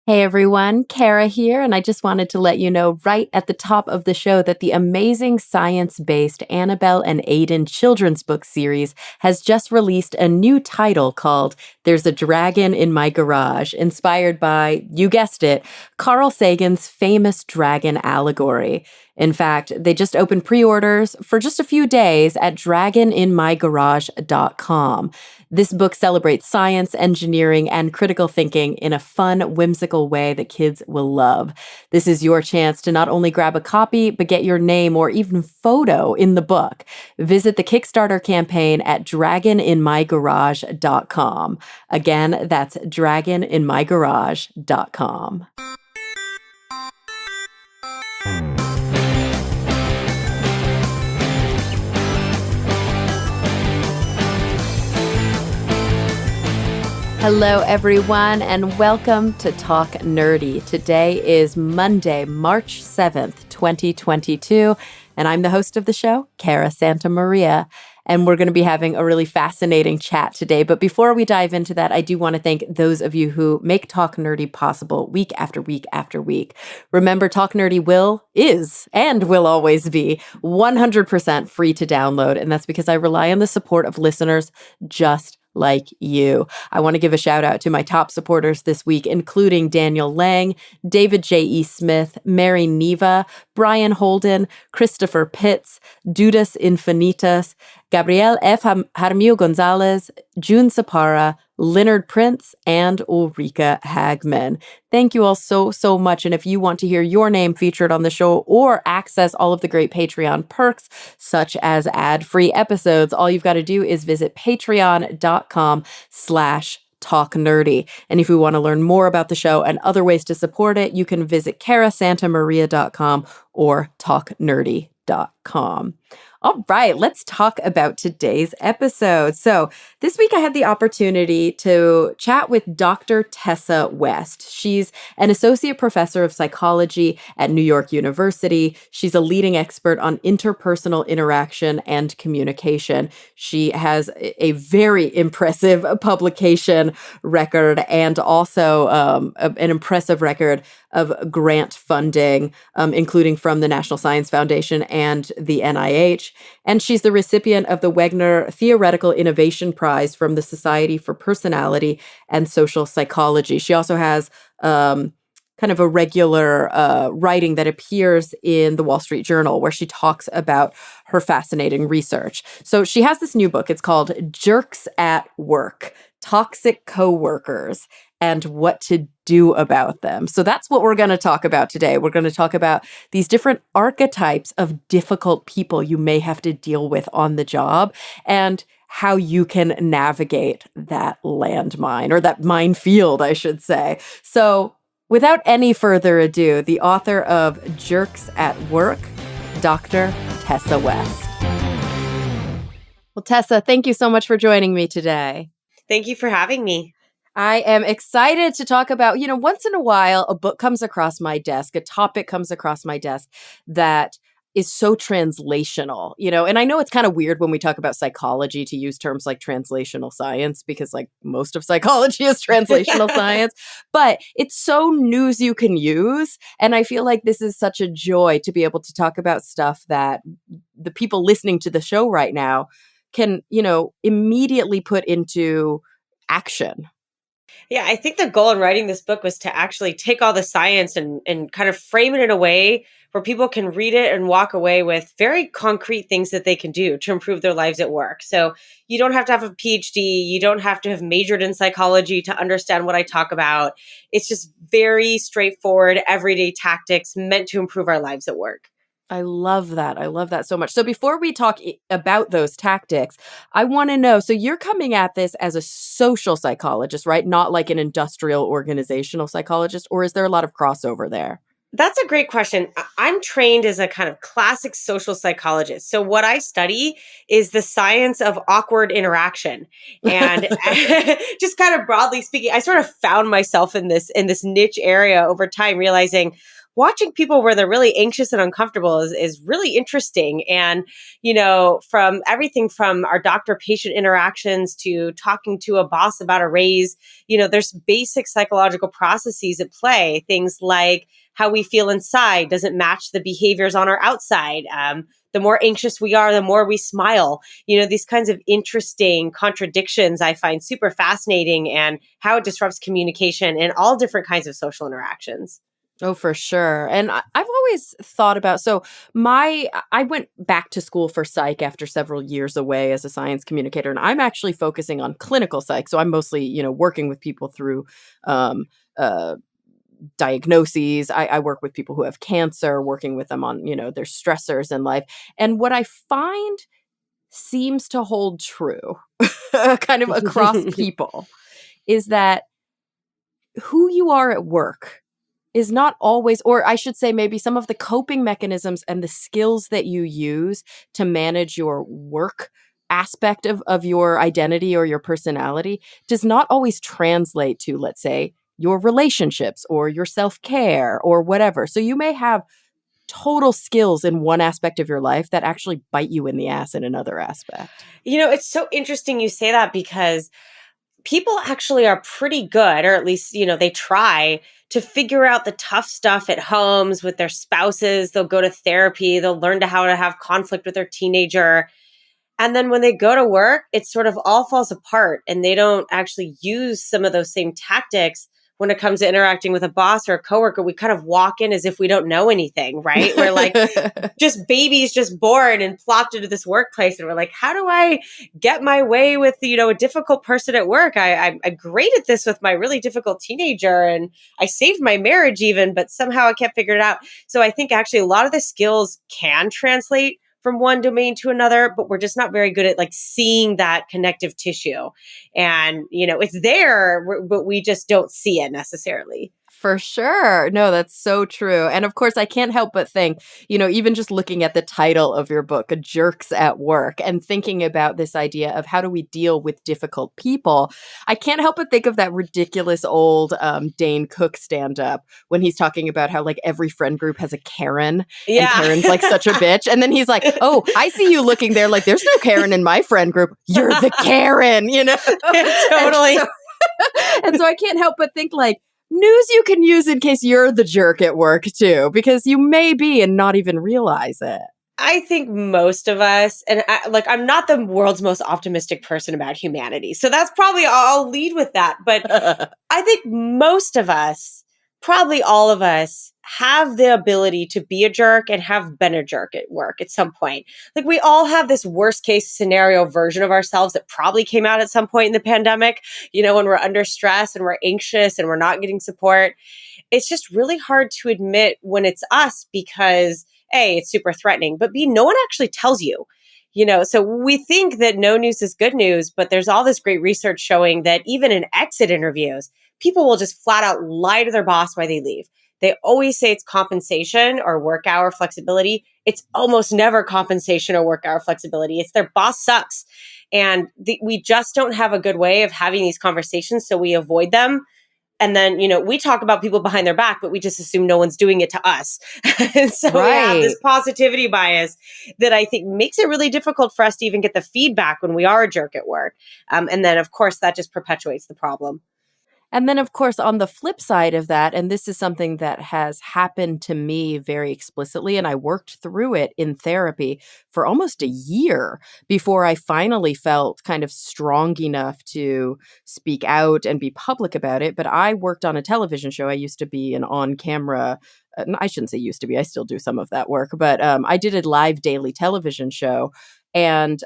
Hey everyone, Cara here, and I just wanted to let you know right at the top of the show that the amazing science-based Annabelle and Aiden children's book series has just released a new title called There's a Dragon in My Garage, inspired by, you guessed it, Carl Sagan's famous dragon allegory. In fact, they just opened pre-orders for just a few days at dragoninmygarage.com. This book celebrates science, engineering, and critical thinking in a fun, whimsical way that kids will love. This is your chance to not only grab a copy, but get your name or even photo in the book. Visit the Kickstarter campaign at dragoninmygarage.com. Again, that's dragoninmygarage.com. Hello, everyone, and welcome to Talk Nerdy. Today is Monday, March 7th, 2022, and I'm the host of the show, Cara Santa Maria, and we're going to be having a really fascinating chat today. But before we dive into that, I do want to thank those of you who make Talk Nerdy possible week after week after week. Remember, Talk Nerdy is, and will always be 100% free to download, and that's because I rely on the support of listeners just like you. I want to give a shout out to my top supporters this week, including Daniel Lang, David J.E. Smith, Mary Neva, Brian Holden, Christopher Pitts, Dudas Infinitas, Gabriel F. Jaramillo Gonzalez, June Sapara, Leonard Prince, and Ulrika Hagman. Thank you all so much. And if you want to hear your name featured on the show or access all of the great Patreon perks, such as ad-free episodes, all you've got to do is visit patreon.com/talknerdy. And if you want to learn more about the show and other ways to support it, you can visit carasantamaria.com or talknerdy.com. All right, let's talk about today's episode. So this week I had the opportunity to chat with Dr. Tessa West. She's an associate professor of psychology at New York University. She's a leading expert on interpersonal interaction and communication. She has a very impressive publication record and also an impressive record of grant funding, including from the National Science Foundation and the NIH. And she's the recipient of the Wegner Theoretical Innovation Prize from the Society for Personality and Social Psychology. She also has kind of a regular writing that appears in the Wall Street Journal, where she talks about her fascinating research. So she has this new book. It's called Jerks at Work: Toxic Coworkers and What to Do About Them. So that's what we're going to talk about today. We're going to talk about these different archetypes of difficult people you may have to deal with on the job and how you can navigate that landmine, or that minefield, I should say. So without any further ado, the author of Jerks at Work, Dr. Tessa West. Well, Tessa, thank you so much for joining me today. Thank you for having me. I am excited to talk about, once in a while, a book comes across my desk, a topic comes across my desk that is so translational, and I know it's kind of weird when we talk about psychology to use terms like translational science, because like most of psychology is translational science, but it's so news you can use. And I feel like this is such a joy to be able to talk about stuff that the people listening to the show right now can, immediately put into action. Yeah, I think the goal in writing this book was to actually take all the science and kind of frame it in a way where people can read it and walk away with very concrete things that they can do to improve their lives at work. So you don't have to have a PhD. You don't have to have majored in psychology to understand what I talk about. It's just very straightforward, everyday tactics meant to improve our lives at work. I love that. I love that so much. So before we talk about those tactics, I want to know, so you're coming at this as a social psychologist, right? Not like an industrial organizational psychologist, or is there a lot of crossover there? That's a great question. I'm trained as a kind of classic social psychologist. So what I study is the science of awkward interaction. And just kind of broadly speaking, I sort of found myself in this niche area over time, realizing, watching people where they're really anxious and uncomfortable is really interesting. And, from everything from our doctor patient interactions to talking to a boss about a raise, there's basic psychological processes at play. Things like how we feel inside doesn't match the behaviors on our outside. The more anxious we are, the more we smile. These kinds of interesting contradictions I find super fascinating, and how it disrupts communication in all different kinds of social interactions. Oh, for sure. And I've always thought about, so I went back to school for psych after several years away as a science communicator, and I'm actually focusing on clinical psych. So I'm mostly, working with people through um, uh, diagnoses. I work with people who have cancer, working with them on, their stressors in life. And what I find seems to hold true kind of across people is that who you are at work is not always, or I should say, maybe some of the coping mechanisms and the skills that you use to manage your work aspect of your identity or your personality does not always translate to, let's say, your relationships or your self-care or whatever. So you may have total skills in one aspect of your life that actually bite you in the ass in another aspect. It's so interesting you say that, because people actually are pretty good, or at least, they try to figure out the tough stuff at homes with their spouses. They'll go to therapy, they'll learn to how to have conflict with their teenager. And then when they go to work, it sort of all falls apart, and they don't actually use some of those same tactics when it comes to interacting with a boss or a coworker. We kind of walk in as if we don't know anything, right? We're like just babies just born and plopped into this workplace. And we're like, how do I get my way with, a difficult person at work? I'm great at this with my really difficult teenager, and I saved my marriage even, but somehow I can't figure it out. So I think actually a lot of the skills can translate from one domain to another, but we're just not very good at like seeing that connective tissue. And, it's there, but we just don't see it necessarily. For sure. No, that's so true. And of course, I can't help but think, even just looking at the title of your book, Jerks at Work, and thinking about this idea of how do we deal with difficult people, I can't help but think of that ridiculous old Dane Cook stand up when he's talking about how like every friend group has a Karen and Yeah. Karen's like such a bitch. And then he's like, oh, I see you looking there like there's no Karen in my friend group. You're the Karen, Totally. And so I can't help but think like, news you can use in case you're the jerk at work too, because you may be and not even realize it. I think most of us, and I'm not the world's most optimistic person about humanity. So that's probably, I'll lead with that. But I think most of us, probably all of us, have the ability to be a jerk and have been a jerk at work at some point. Like we all have this worst case scenario version of ourselves that probably came out at some point in the pandemic, when we're under stress and we're anxious and we're not getting support. It's just really hard to admit when it's us, because A, it's super threatening, but B, no one actually tells you. So we think that no news is good news, but there's all this great research showing that even in exit interviews, people will just flat out lie to their boss why they leave. They always say it's compensation or work hour flexibility. It's almost never compensation or work hour flexibility. It's their boss sucks. And we just don't have a good way of having these conversations, so we avoid them. And then, we talk about people behind their back, but we just assume no one's doing it to us. And so we have this positivity bias that I think makes it really difficult for us to even get the feedback when we are a jerk at work. And then, of course, that just perpetuates the problem. And then, of course, on the flip side of that, and this is something that has happened to me very explicitly, and I worked through it in therapy for almost a year before I finally felt kind of strong enough to speak out and be public about it. But I worked on a television show. I used to be an on camera. I shouldn't say used to be, I still do some of that work, but I did a live daily television show. And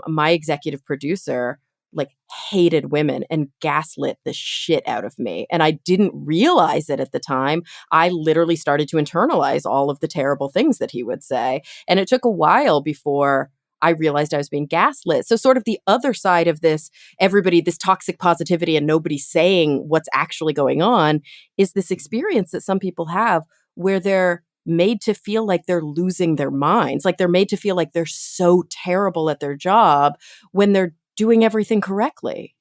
my executive producer like hated women and gaslit the shit out of me. And I didn't realize it at the time. I literally started to internalize all of the terrible things that he would say. And it took a while before I realized I was being gaslit. So sort of the other side of this, everybody, this toxic positivity and nobody saying what's actually going on is this experience that some people have where they're made to feel like they're losing their minds. Like they're made to feel like they're so terrible at their job when they're doing everything correctly.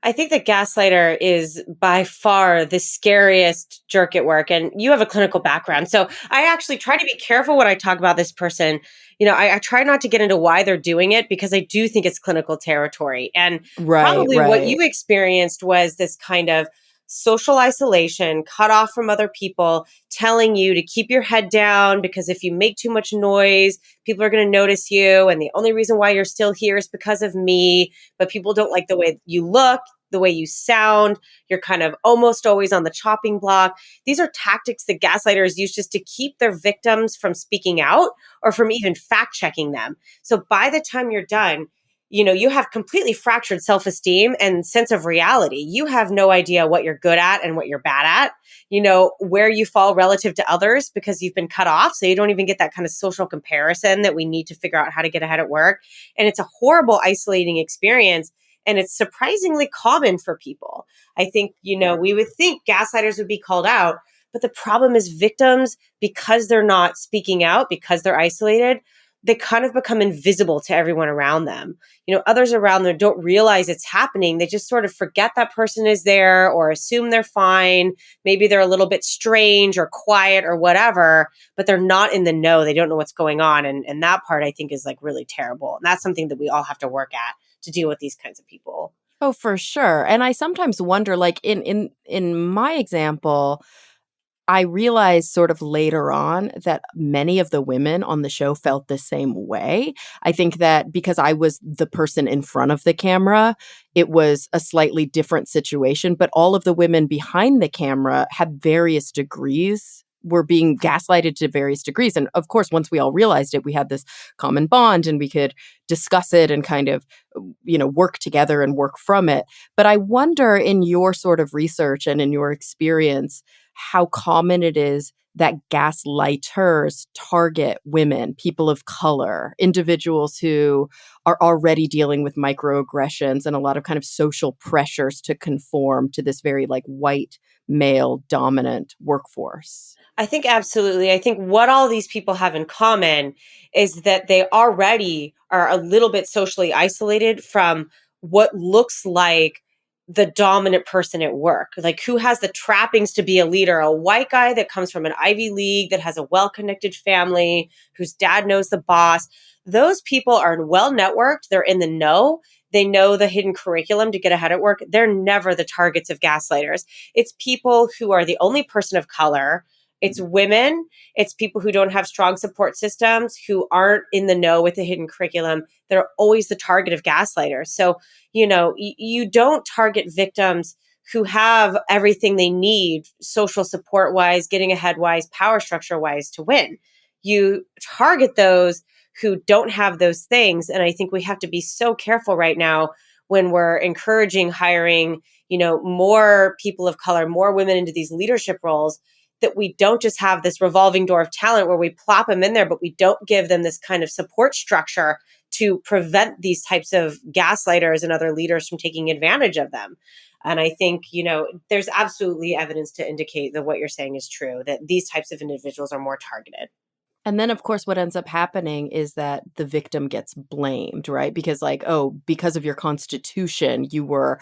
I think the gaslighter is by far the scariest jerk at work. And you have a clinical background. So I actually try to be careful when I talk about this person. I try not to get into why they're doing it because I do think it's clinical territory. And Right, probably what you right. experienced was this kind of social isolation, cut off from other people, telling you to keep your head down because if you make too much noise, people are going to notice you. And the only reason why you're still here is because of me, but people don't like the way you look, the way you sound. You're kind of almost always on the chopping block. These are tactics that gaslighters use just to keep their victims from speaking out or from even fact checking them. So by the time you're done, you have completely fractured self-esteem and sense of reality. You have no idea what you're good at and what you're bad at, where you fall relative to others because you've been cut off. So you don't even get that kind of social comparison that we need to figure out how to get ahead at work. And it's a horrible, isolating experience. And it's surprisingly common for people. I think, we would think gaslighters would be called out, but the problem is victims, because they're not speaking out, because they're isolated, they kind of become invisible to everyone around them. Others around them don't realize it's happening. They just sort of forget that person is there or assume they're fine. Maybe they're a little bit strange or quiet or whatever, but they're not in the know. They don't know what's going on. And that part I think is like really terrible. And that's something that we all have to work at to deal with these kinds of people. Oh, for sure. And I sometimes wonder, like in my example, I realized sort of later on that many of the women on the show felt the same way. I think that because I was the person in front of the camera, it was a slightly different situation, but all of the women behind the camera had various degrees were being gaslighted to various degrees. And of course, once we all realized it, we had this common bond and we could discuss it and kind of, work together and work from it. But I wonder in your sort of research and in your experience, how common it is that gaslighters target women, people of color, individuals who are already dealing with microaggressions and a lot of kind of social pressures to conform to this very like white male dominant workforce. I think absolutely. I think what all these people have in common is that they already are a little bit socially isolated from what looks like the dominant person at work. Like who has the trappings to be a leader? A white guy that comes from an Ivy League, that has a well-connected family, whose dad knows the boss. Those people are well networked. They're in the know. They know the hidden curriculum to get ahead at work. They're never the targets of gaslighters. It's people who are the only person of color, it's women, it's people who don't have strong support systems, who aren't in the know with the hidden curriculum. They're always the target of gaslighters. So, you don't target victims who have everything they need, social support wise, getting ahead wise, power structure wise to win. You target those who don't have those things. And I think we have to be so careful right now when we're encouraging hiring, more people of color, more women into these leadership roles, that we don't just have this revolving door of talent where we plop them in there, but we don't give them this kind of support structure to prevent these types of gaslighters and other leaders from taking advantage of them. And I think, there's absolutely evidence to indicate that what you're saying is true, that these types of individuals are more targeted. And then, of course, what ends up happening is that the victim gets blamed, right? Because, like, oh, because of your constitution, you were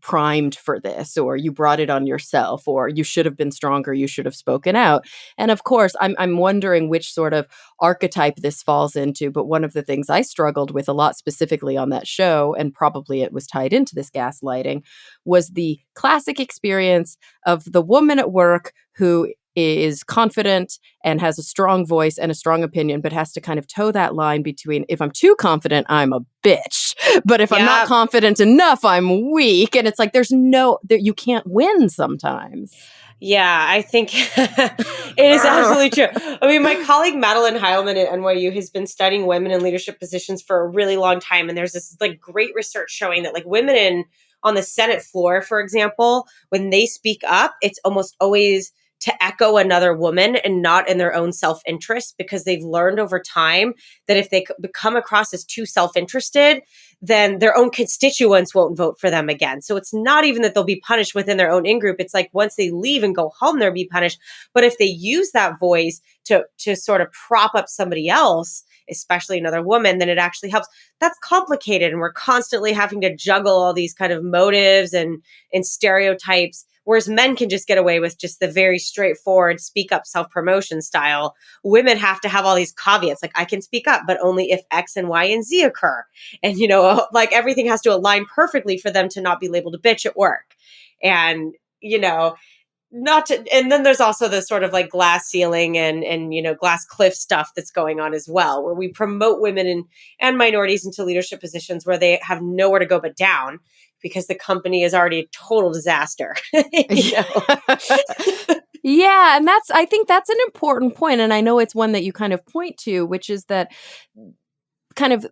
primed for this, or you brought it on yourself, or you should have been stronger, you should have spoken out. And of course, I'm wondering which sort of archetype this falls into. But one of the things I struggled with a lot specifically on that show, and probably it was tied into this gaslighting, was the classic experience of the woman at work who is confident and has a strong voice and a strong opinion, but has to kind of toe that line between if I'm too confident, I'm a bitch. But if I'm not Yeah. confident enough, I'm weak. And it's like you can't win sometimes. Yeah, I think it is absolutely true. I mean, my colleague Madeline Heilman at NYU has been studying women in leadership positions for a really long time. And there's this like great research showing that like women on the Senate floor, for example, when they speak up, it's almost always to echo another woman and not in their own self-interest, because they've learned over time that if they become across as too self-interested, then their own constituents won't vote for them again. So it's not even that they'll be punished within their own in-group. It's like once they leave and go home, they'll be punished. But if they use that voice to sort of prop up somebody else especially another woman, then it actually helps. That's complicated. And we're constantly having to juggle all these kind of motives and stereotypes. Whereas men can just get away with just the very straightforward speak up self promotion style. Women have to have all these caveats. Like, I can speak up, but only if X and Y and Z occur. And, like everything has to align perfectly for them to not be labeled a bitch at work. And, not to, and then there's also the sort of like glass ceiling and glass cliff stuff that's going on as well, where we promote women and minorities into leadership positions where they have nowhere to go but down because the company is already a total disaster. you know Yeah, and I think that's an important point, and I know it's one that you kind of point to, which is that kind of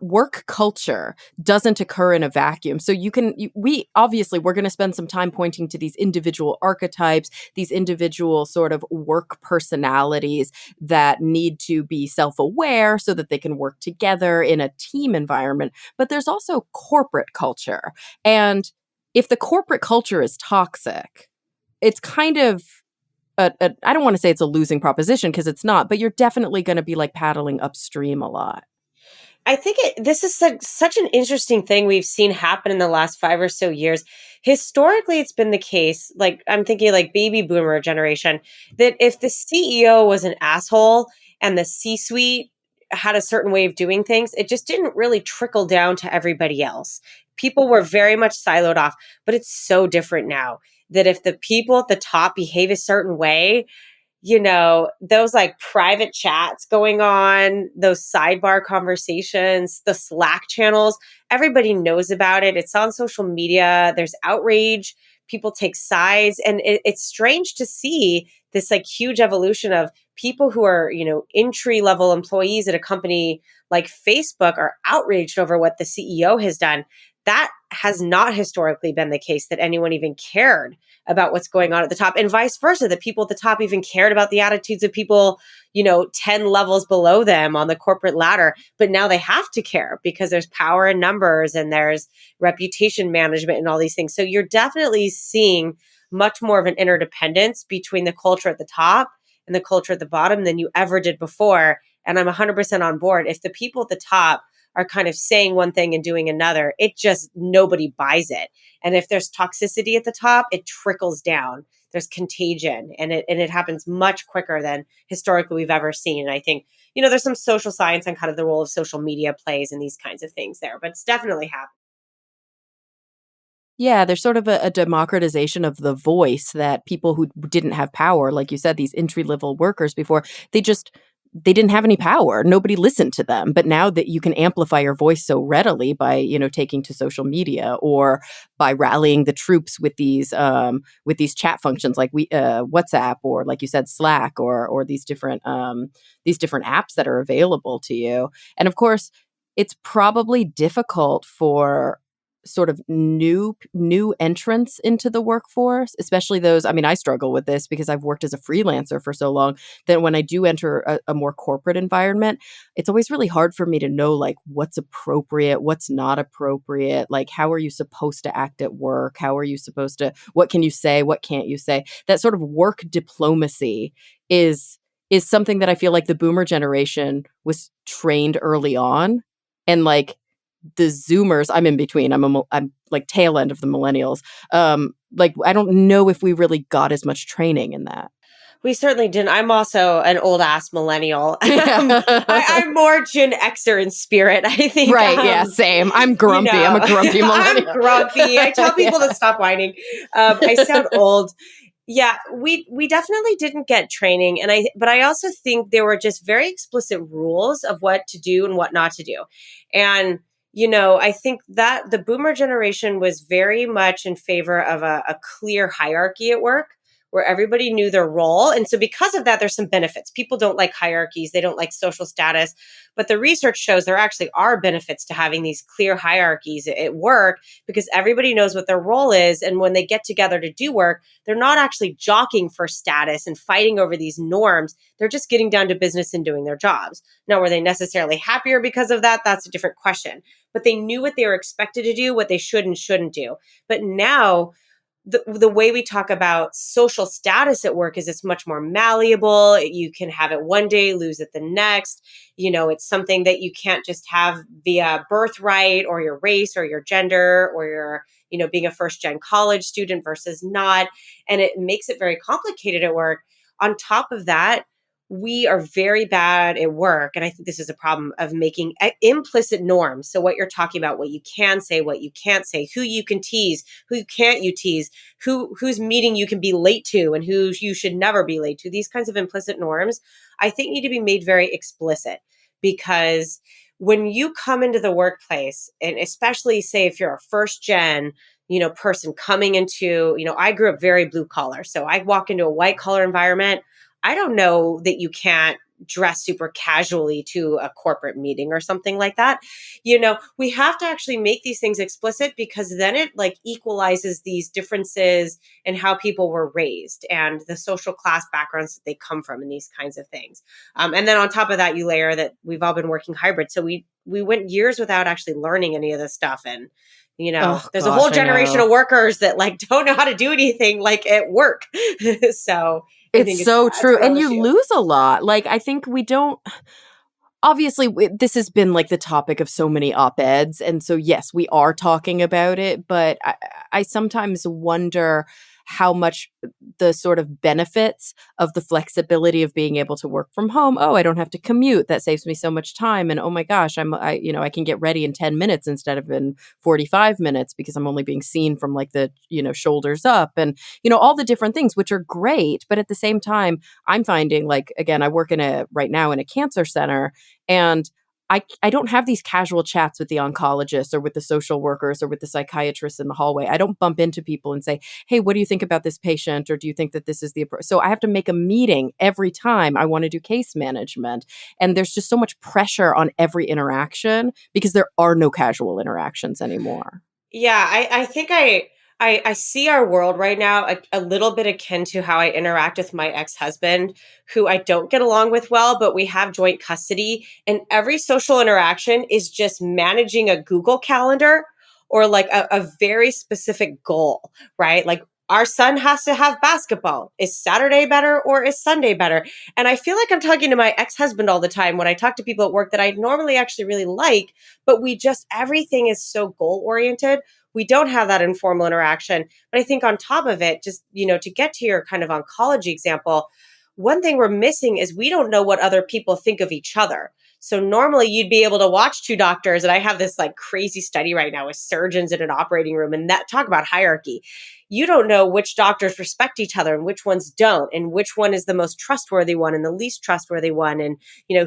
work culture doesn't occur in a vacuum. So we obviously we're going to spend some time pointing to these individual archetypes, these individual sort of work personalities that need to be self-aware so that they can work together in a team environment. But there's also corporate culture. And if the corporate culture is toxic, it's kind of I don't want to say it's a losing proposition because it's not, but you're definitely going to be like paddling upstream a lot. I think this is such an interesting thing we've seen happen in the last 5 or so years. Historically, it's been the case, like I'm thinking like baby boomer generation, that if the CEO was an asshole and the C suite had a certain way of doing things, it just didn't really trickle down to everybody else. People were very much siloed off, but it's so different now that if the people at the top behave a certain way, those like private chats going on, those sidebar conversations, the Slack channels, everybody knows about it. It's on social media. There's outrage. People take sides. And it's strange to see this like huge evolution of people who are, entry level employees at a company like Facebook are outraged over what the CEO has done. That has not historically been the case, that anyone even cared about what's going on at the top, and vice versa, that people at the top even cared about the attitudes of people, 10 levels below them on the corporate ladder. But now they have to care because there's power in numbers and there's reputation management and all these things. So you're definitely seeing much more of an interdependence between the culture at the top and the culture at the bottom than you ever did before. And I'm 100% on board. If the people at the top are kind of saying one thing and doing another, it just, nobody buys it. And if there's toxicity at the top, it trickles down. There's contagion, and it happens much quicker than historically we've ever seen. And I think, there's some social science on kind of the role of social media plays and these kinds of things there, but it's definitely happening. Yeah, there's sort of a democratization of the voice that people who didn't have power, like you said, these entry level workers before, they didn't have any power. Nobody listened to them. But now that you can amplify your voice so readily by, taking to social media or by rallying the troops with these chat functions like WhatsApp, or like you said, Slack, or these different apps that are available to you. And of course, it's probably difficult for sort of new entrants into the workforce, especially those. I mean, I struggle with this because I've worked as a freelancer for so long that when I do enter a more corporate environment, it's always really hard for me to know like what's appropriate, what's not appropriate, like how are you supposed to act at work, what can you say, what can't you say. That sort of work diplomacy is something that I feel like the boomer generation was trained early on, and like the Zoomers, I'm in between. I'm like tail end of the millennials. Like I don't know if we really got as much training in that. We certainly didn't. I'm also an old ass millennial. Yeah. I'm more Gen Xer in spirit. I think, Right. Yeah. Same. I'm grumpy. I'm a grumpy I'm millennial. grumpy. I tell people Yeah. to stop whining. I sound old. Yeah, we definitely didn't get training, but I also think there were just very explicit rules of what to do and what not to do. And I think that the boomer generation was very much in favor of a clear hierarchy at work where everybody knew their role. And so because of that, there's some benefits. People don't like hierarchies, they don't like social status, but the research shows there actually are benefits to having these clear hierarchies at work because everybody knows what their role is. And when they get together to do work, they're not actually jockeying for status and fighting over these norms. They're just getting down to business and doing their jobs. Now, were they necessarily happier because of that? That's a different question. But they knew what they were expected to do, what they should and shouldn't do. But now, the way we talk about social status at work is it's much more malleable. You can have it one day, lose it the next. It's something that you can't just have via birthright or your race or your gender or your, being a first gen college student versus not. And it makes it very complicated at work. On top of that, we are very bad at work. And I think this is a problem of making implicit norms. So what you're talking about, what you can say, what you can't say, who you can tease, who can't you tease, whose meeting you can be late to and who you should never be late to. These kinds of implicit norms, I think, need to be made very explicit, because when you come into the workplace, and especially say if you're a first gen, person coming into, I grew up very blue collar. So I walk into a white collar environment. I don't know that you can't dress super casually to a corporate meeting or something like that. We have to actually make these things explicit, because then it like equalizes these differences in how people were raised and the social class backgrounds that they come from and these kinds of things. And then on top of that, you layer that we've all been working hybrid. So we went years without actually learning any of this stuff. And Oh there's a whole gosh, I generation know. of workers that like don't know how to do anything like at work. So I It's think it's so it's a true. real And you issue. lose a lot. Like, I think we don't obviously this has been like the topic of so many op-eds, and so yes, we are talking about it, but I sometimes wonder how much the sort of benefits of the flexibility of being able to work from home. Oh, I don't have to commute, that saves me so much time, and oh my gosh, I can get ready in 10 minutes instead of in 45 minutes because I'm only being seen from like the shoulders up, and all the different things, which are great. But at the same time, I'm finding, like, again, I work right now in a cancer center, and I don't have these casual chats with the oncologists or with the social workers or with the psychiatrists in the hallway. I don't bump into people and say, "Hey, what do you think about this patient?" Or, "Do you think that this is the So I have to make a meeting every time I want to do case management. And there's just so much pressure on every interaction because there are no casual interactions anymore. Yeah, I think I see our world right now a little bit akin to how I interact with my ex-husband, who I don't get along with well, but we have joint custody. And every social interaction is just managing a Google Calendar or like a very specific goal, right? Like our son has to have basketball. Is Saturday better or is Sunday better? And I feel like I'm talking to my ex-husband all the time when I talk to people at work that I normally actually really like, but everything is so goal oriented. We don't have that informal interaction. But I think on top of it, just, to get to your kind of oncology example, one thing we're missing is we don't know what other people think of each other. So normally you'd be able to watch two doctors, and I have this like crazy study right now with surgeons in an operating room, and that talk about hierarchy. You don't know which doctors respect each other and which ones don't, and which one is the most trustworthy one and the least trustworthy one, and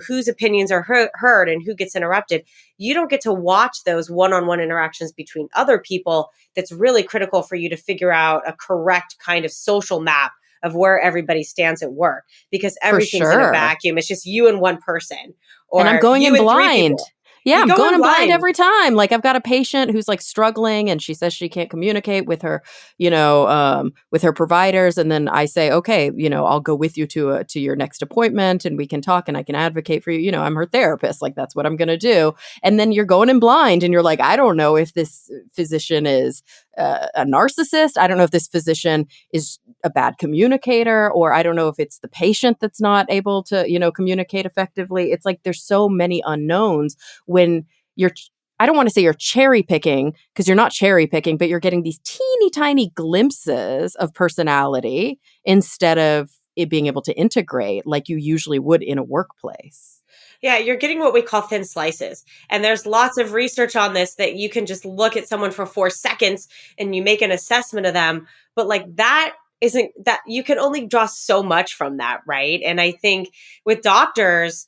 whose opinions are heard and who gets interrupted. You don't get to watch those one-on-one interactions between other people. That's really critical for you to figure out a correct kind of social map of where everybody stands at work, because For everything's in a sure. vacuum. It's just you and one person And I'm or going you in and three blind. people. Yeah, You I'm go going in in blind blind. every time. Like, I've got a patient who's like struggling and she says she can't communicate with her, with her providers. And then I say, okay, I'll go with you to your next appointment and we can talk and I can advocate for you. I'm her therapist. Like, that's what I'm going to do. And then you're going in blind and you're like, I don't know if this physician is a narcissist. I don't know if this physician is a bad communicator, or I don't know if it's the patient that's not able to, communicate effectively. It's like there's so many unknowns when you're I don't want to say you're cherry picking, because you're not cherry picking, but you're getting these teeny tiny glimpses of personality instead of it being able to integrate like you usually would in a workplace. Yeah, you're getting what we call thin slices. And there's lots of research on this that you can just look at someone for 4 seconds and you make an assessment of them. But like that isn't that you can only draw so much from that, right? And I think with doctors,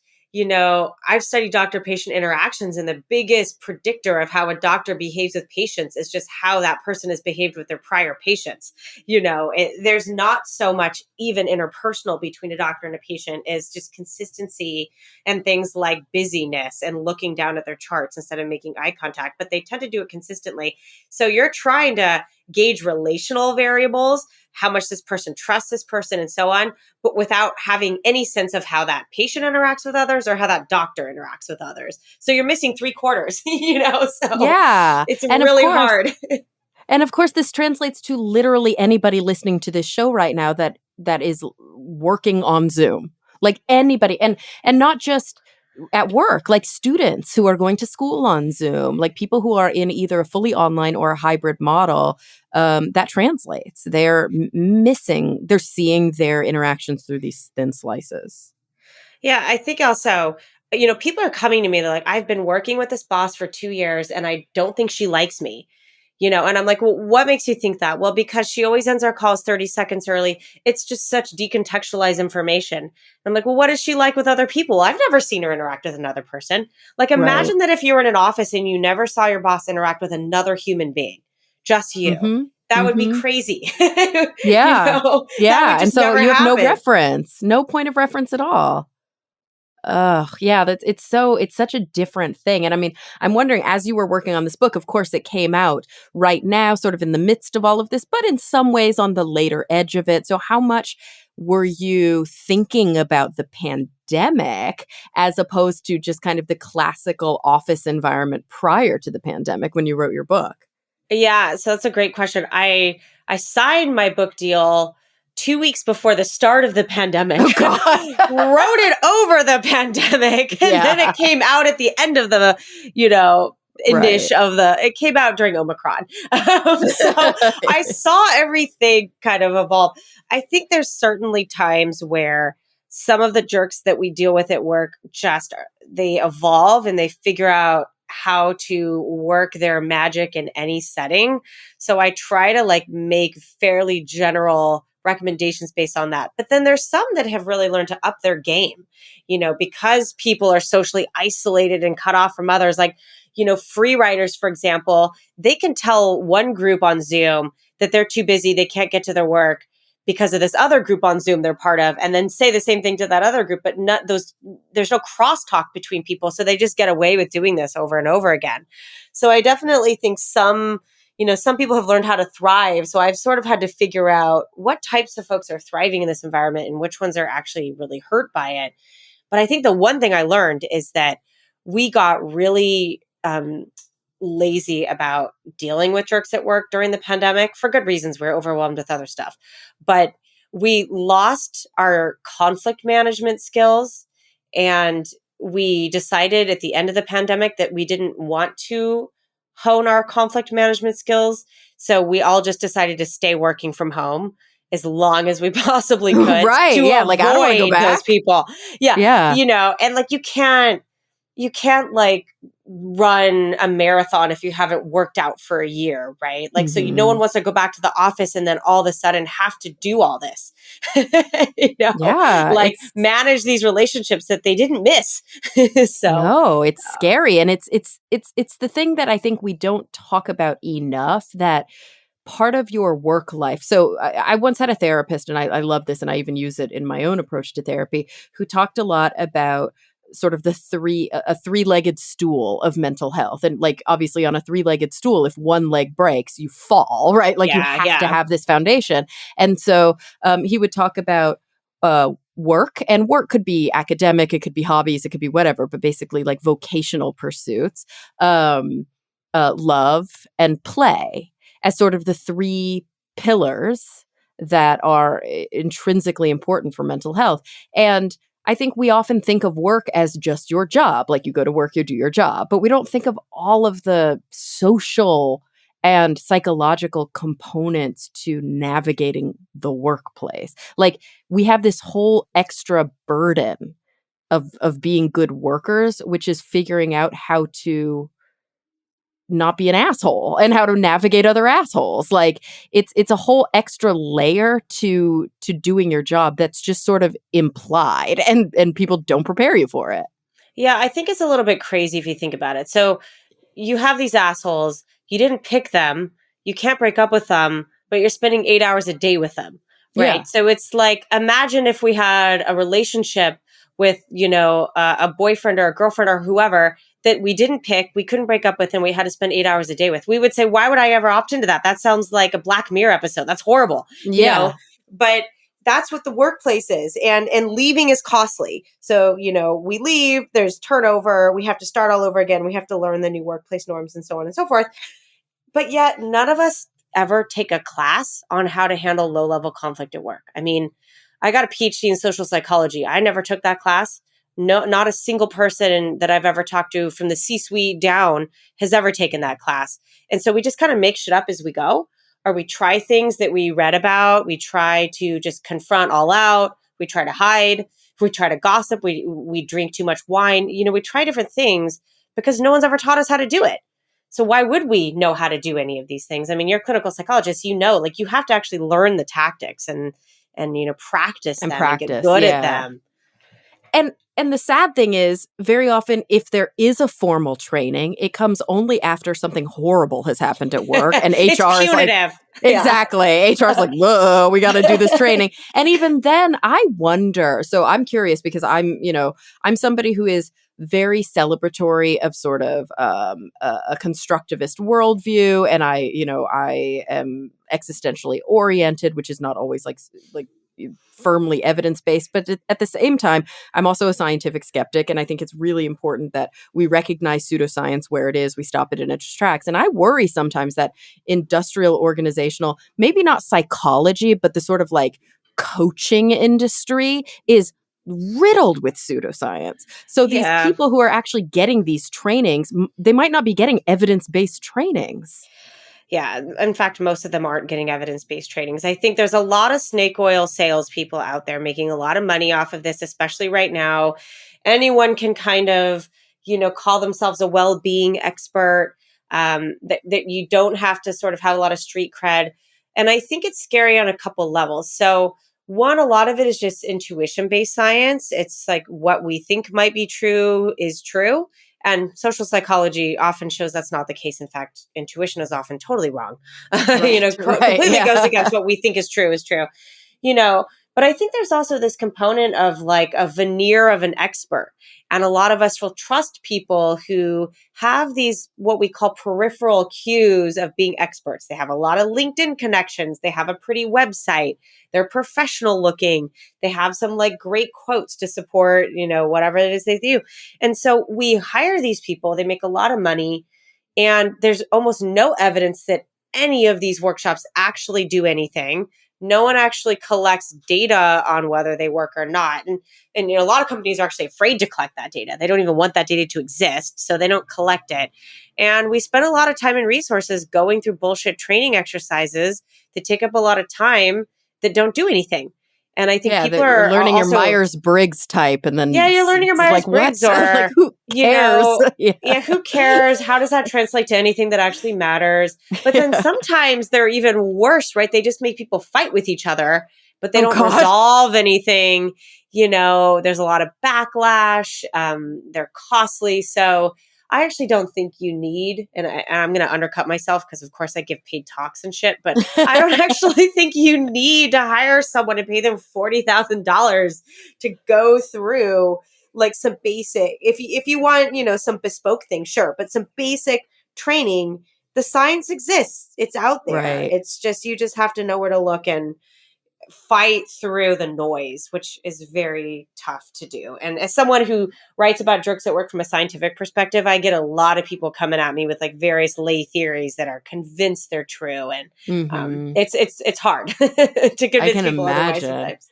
I've studied doctor patient interactions, and the biggest predictor of how a doctor behaves with patients is just how that person has behaved with their prior patients. There's not so much even interpersonal between a doctor and a patient, is just consistency and things like busyness and looking down at their charts instead of making eye contact, but they tend to do it consistently. So you're trying to gauge relational variables, how much this person trusts this person and so on, but without having any sense of how that patient interacts with others or how that doctor interacts with others. So you're missing three quarters, so Yeah. it's And of really course, hard. And of course, this translates to literally anybody listening to this show right now that is working on Zoom. Like anybody, and not just at work, like students who are going to school on Zoom, like people who are in either a fully online or a hybrid model. That translates. They're missing. They're seeing their interactions through these thin slices. Yeah, I think also, people are coming to me. They're like, I've been working with this boss for 2 years and I don't think she likes me. And I'm like, well, what makes you think that? Well, because she always ends our calls 30 seconds early. It's just such decontextualized information. I'm like, well, what is she like with other people? I've never seen her interact with another person. Like, Right. imagine that if you were in an office and you never saw your boss interact with another human being, just you. Mm-hmm. That would be Mm-hmm. crazy. Yeah. That would Yeah. And just so never you have no happen. reference, no point of reference at all. Ugh, yeah, it's such a different thing. And I mean, I'm wondering, as you were working on this book, of course, it came out right now, sort of in the midst of all of this, but in some ways on the later edge of it. So how much were you thinking about the pandemic as opposed to just kind of the classical office environment prior to the pandemic when you wrote your book? Yeah, so that's a great question. I signed my book deal 2 weeks before the start of the pandemic. Oh God. Wrote it over the pandemic, and then Yeah. it came out at the end of the, you know, Right. inish of the it came out during Omicron. So I saw everything kind of evolve. I think there's certainly times where some of the jerks that we deal with at work they evolve and they figure out how to work their magic in any setting. So I try to like make fairly general recommendations based on that. But then there's some that have really learned to up their game, because people are socially isolated and cut off from others. Like, free writers, for example, they can tell one group on Zoom that they're too busy, they can't get to their work because of this other group on Zoom they're part of, and then say the same thing to that other group, but not those there's no crosstalk between people. So they just get away with doing this over and over again. So I definitely think some people have learned how to thrive. So I've sort of had to figure out what types of folks are thriving in this environment and which ones are actually really hurt by it. But I think the one thing I learned is that we got really lazy about dealing with jerks at work during the pandemic for good reasons. We're overwhelmed with other stuff. But we lost our conflict management skills, and we decided at the end of the pandemic that we didn't want to hone our conflict management skills. So we all just decided to stay working from home as long as we possibly could Right. to Yeah. Like, I don't want to go avoid those back. people. Yeah. Yeah. And like you can't like run a marathon if you haven't worked out for a year, right? Like, so no one Hmm. wants to go back to the office and then all of a sudden have to do all this, Yeah. like It's manage these relationships that they didn't miss. So, No, it's scary, and it's the thing that I think we don't talk about enough, that part of your work life. So I once had a therapist, and I love this, and I even use it in my own approach to therapy, who talked a lot about sort of a three-legged stool of mental health. And like obviously on a three-legged stool, if one leg breaks, you fall, right? Like you yeah, have to yeah. have this foundation. And so he would talk about work, and work could be academic, it could be hobbies, it could be whatever, but basically like vocational pursuits, love, and play as sort of the three pillars that are intrinsically important for mental health. And I think we often think of work as just your job, like you go to work, you do your job, but we don't think of all of the social and psychological components to navigating the workplace. Like we have this whole extra burden of being good workers, which is figuring out how to not be an asshole and how to navigate other assholes. Like it's a whole extra layer to doing your job that's just sort of implied, and people don't prepare you for it. Yeah, I think it's a little bit crazy if you think about it. So you have these assholes, you didn't pick them, you can't break up with them, but you're spending 8 hours a day with them, Yeah. right? So it's like, imagine if we had a relationship with, a boyfriend or a girlfriend or whoever that we didn't pick, we couldn't break up with, and we had to spend 8 hours a day with. We would say, why would I ever opt into that? That sounds like a Black Mirror episode. That's horrible, Yeah. but that's what the workplace is, and leaving is costly. So we leave, there's turnover, we have to start all over again, we have to learn the new workplace norms and so on and so forth. But yet none of us ever take a class on how to handle low level conflict at work. I mean, I got a PhD in social psychology. I never took that class. No, not a single person that I've ever talked to from the C suite down has ever taken that class. And so we just kind of make shit up as we go, or we try things that we read about. We try to just confront all out. We try to hide. We try to gossip. We drink too much wine. We try different things because no one's ever taught us how to do it. So why would we know how to do any of these things? I mean, you're a clinical psychologist, like you have to actually learn the tactics and practice And them and get practice, good at yeah. them. And the sad thing is, very often, if there is a formal training, it comes only after something horrible has happened at work, and It's HR is like, punitive. Yeah. exactly. HR is like, whoa, we got to do this training. And even then, I wonder. So I'm curious because I'm somebody who is very celebratory of sort of a constructivist worldview, and I am existentially oriented, which is not always like firmly evidence-based, but at the same time, I'm also a scientific skeptic, and I think it's really important that we recognize pseudoscience where it is, we stop it in its tracks. And I worry sometimes that industrial organizational, maybe not psychology, but the sort of like coaching industry is riddled with pseudoscience. So these Yeah. people who are actually getting these trainings, they might not be getting evidence-based trainings. Yeah. In fact, most of them aren't getting evidence-based trainings. I think there's a lot of snake oil salespeople out there making a lot of money off of this, especially right now. Anyone can kind of, call themselves a well-being expert. That you don't have to sort of have a lot of street cred. And I think it's scary on a couple levels. So one, a lot of it is just intuition-based science. It's like what we think might be true is true. And social psychology often shows that's not the case. In fact, intuition is often totally wrong. Right, right, Completely goes yeah. against what we think is true is true. You know, but I think there's also this component of like a veneer of an expert. And a lot of us will trust people who have these, what we call peripheral cues of being experts. They have a lot of LinkedIn connections. They have a pretty website. They're professional looking. They have some like great quotes to support, whatever it is they do. And so we hire these people, they make a lot of money, and there's almost no evidence that any of these workshops actually do anything. No one actually collects data on whether they work or not. And a lot of companies are actually afraid to collect that data. They don't even want that data to exist, so they don't collect it. And we spend a lot of time and resources going through bullshit training exercises that take up a lot of time that don't do anything. And I think Yeah, people that you're are learning your also Myers-Briggs type, and yeah, then you're learning your it's like, what? Myers-Briggs Like, or, who cares? Yeah. yeah, who cares? How does that translate to anything that actually matters? But then Yeah. sometimes they're even worse, right? They just make people fight with each other, but they Oh don't God. resolve anything. There's a lot of backlash. They're costly. So I actually don't think you need, and I'm going to undercut myself because, of course, I give paid talks and shit, but I don't actually think you need to hire someone and pay them $40,000 to go through like some basic, if you want, some bespoke things, sure, but some basic training. The science exists. It's out there. Right. It's just you just have to know where to look and fight through the noise, which is very tough to do. And as someone who writes about jerks at work from a scientific perspective, I get a lot of people coming at me with like various lay theories that are convinced they're true, and Hmm. it's hard to I convince can people otherwise imagine. sometimes.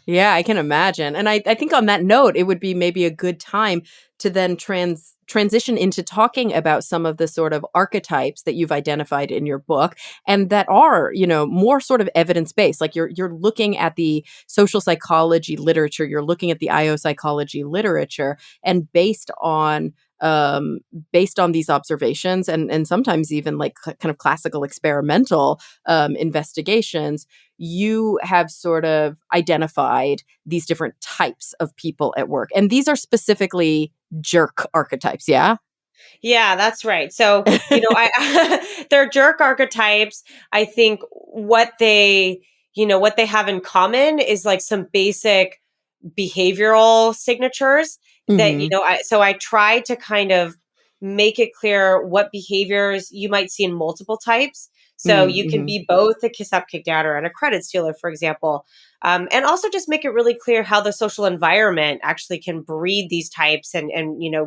Yeah, I can imagine. And I think on that note, it would be maybe a good time to then transition into talking about some of the sort of archetypes that you've identified in your book and that are, more sort of evidence-based. Like you're looking at the social psychology literature, you're looking at the IO psychology literature, and based on these observations and sometimes even like kind of classical experimental investigations, you have sort of identified these different types of people at work. And these are specifically jerk archetypes, yeah? Yeah, that's right. So, I they're jerk archetypes. I think what they have in common is like some basic behavioral signatures that Mhm. I try to kind of make it clear what behaviors you might see in multiple types. So Mm, you can mhm. be both a kiss up, kick down, or and a credit stealer, for example. And also just make it really clear how the social environment actually can breed these types and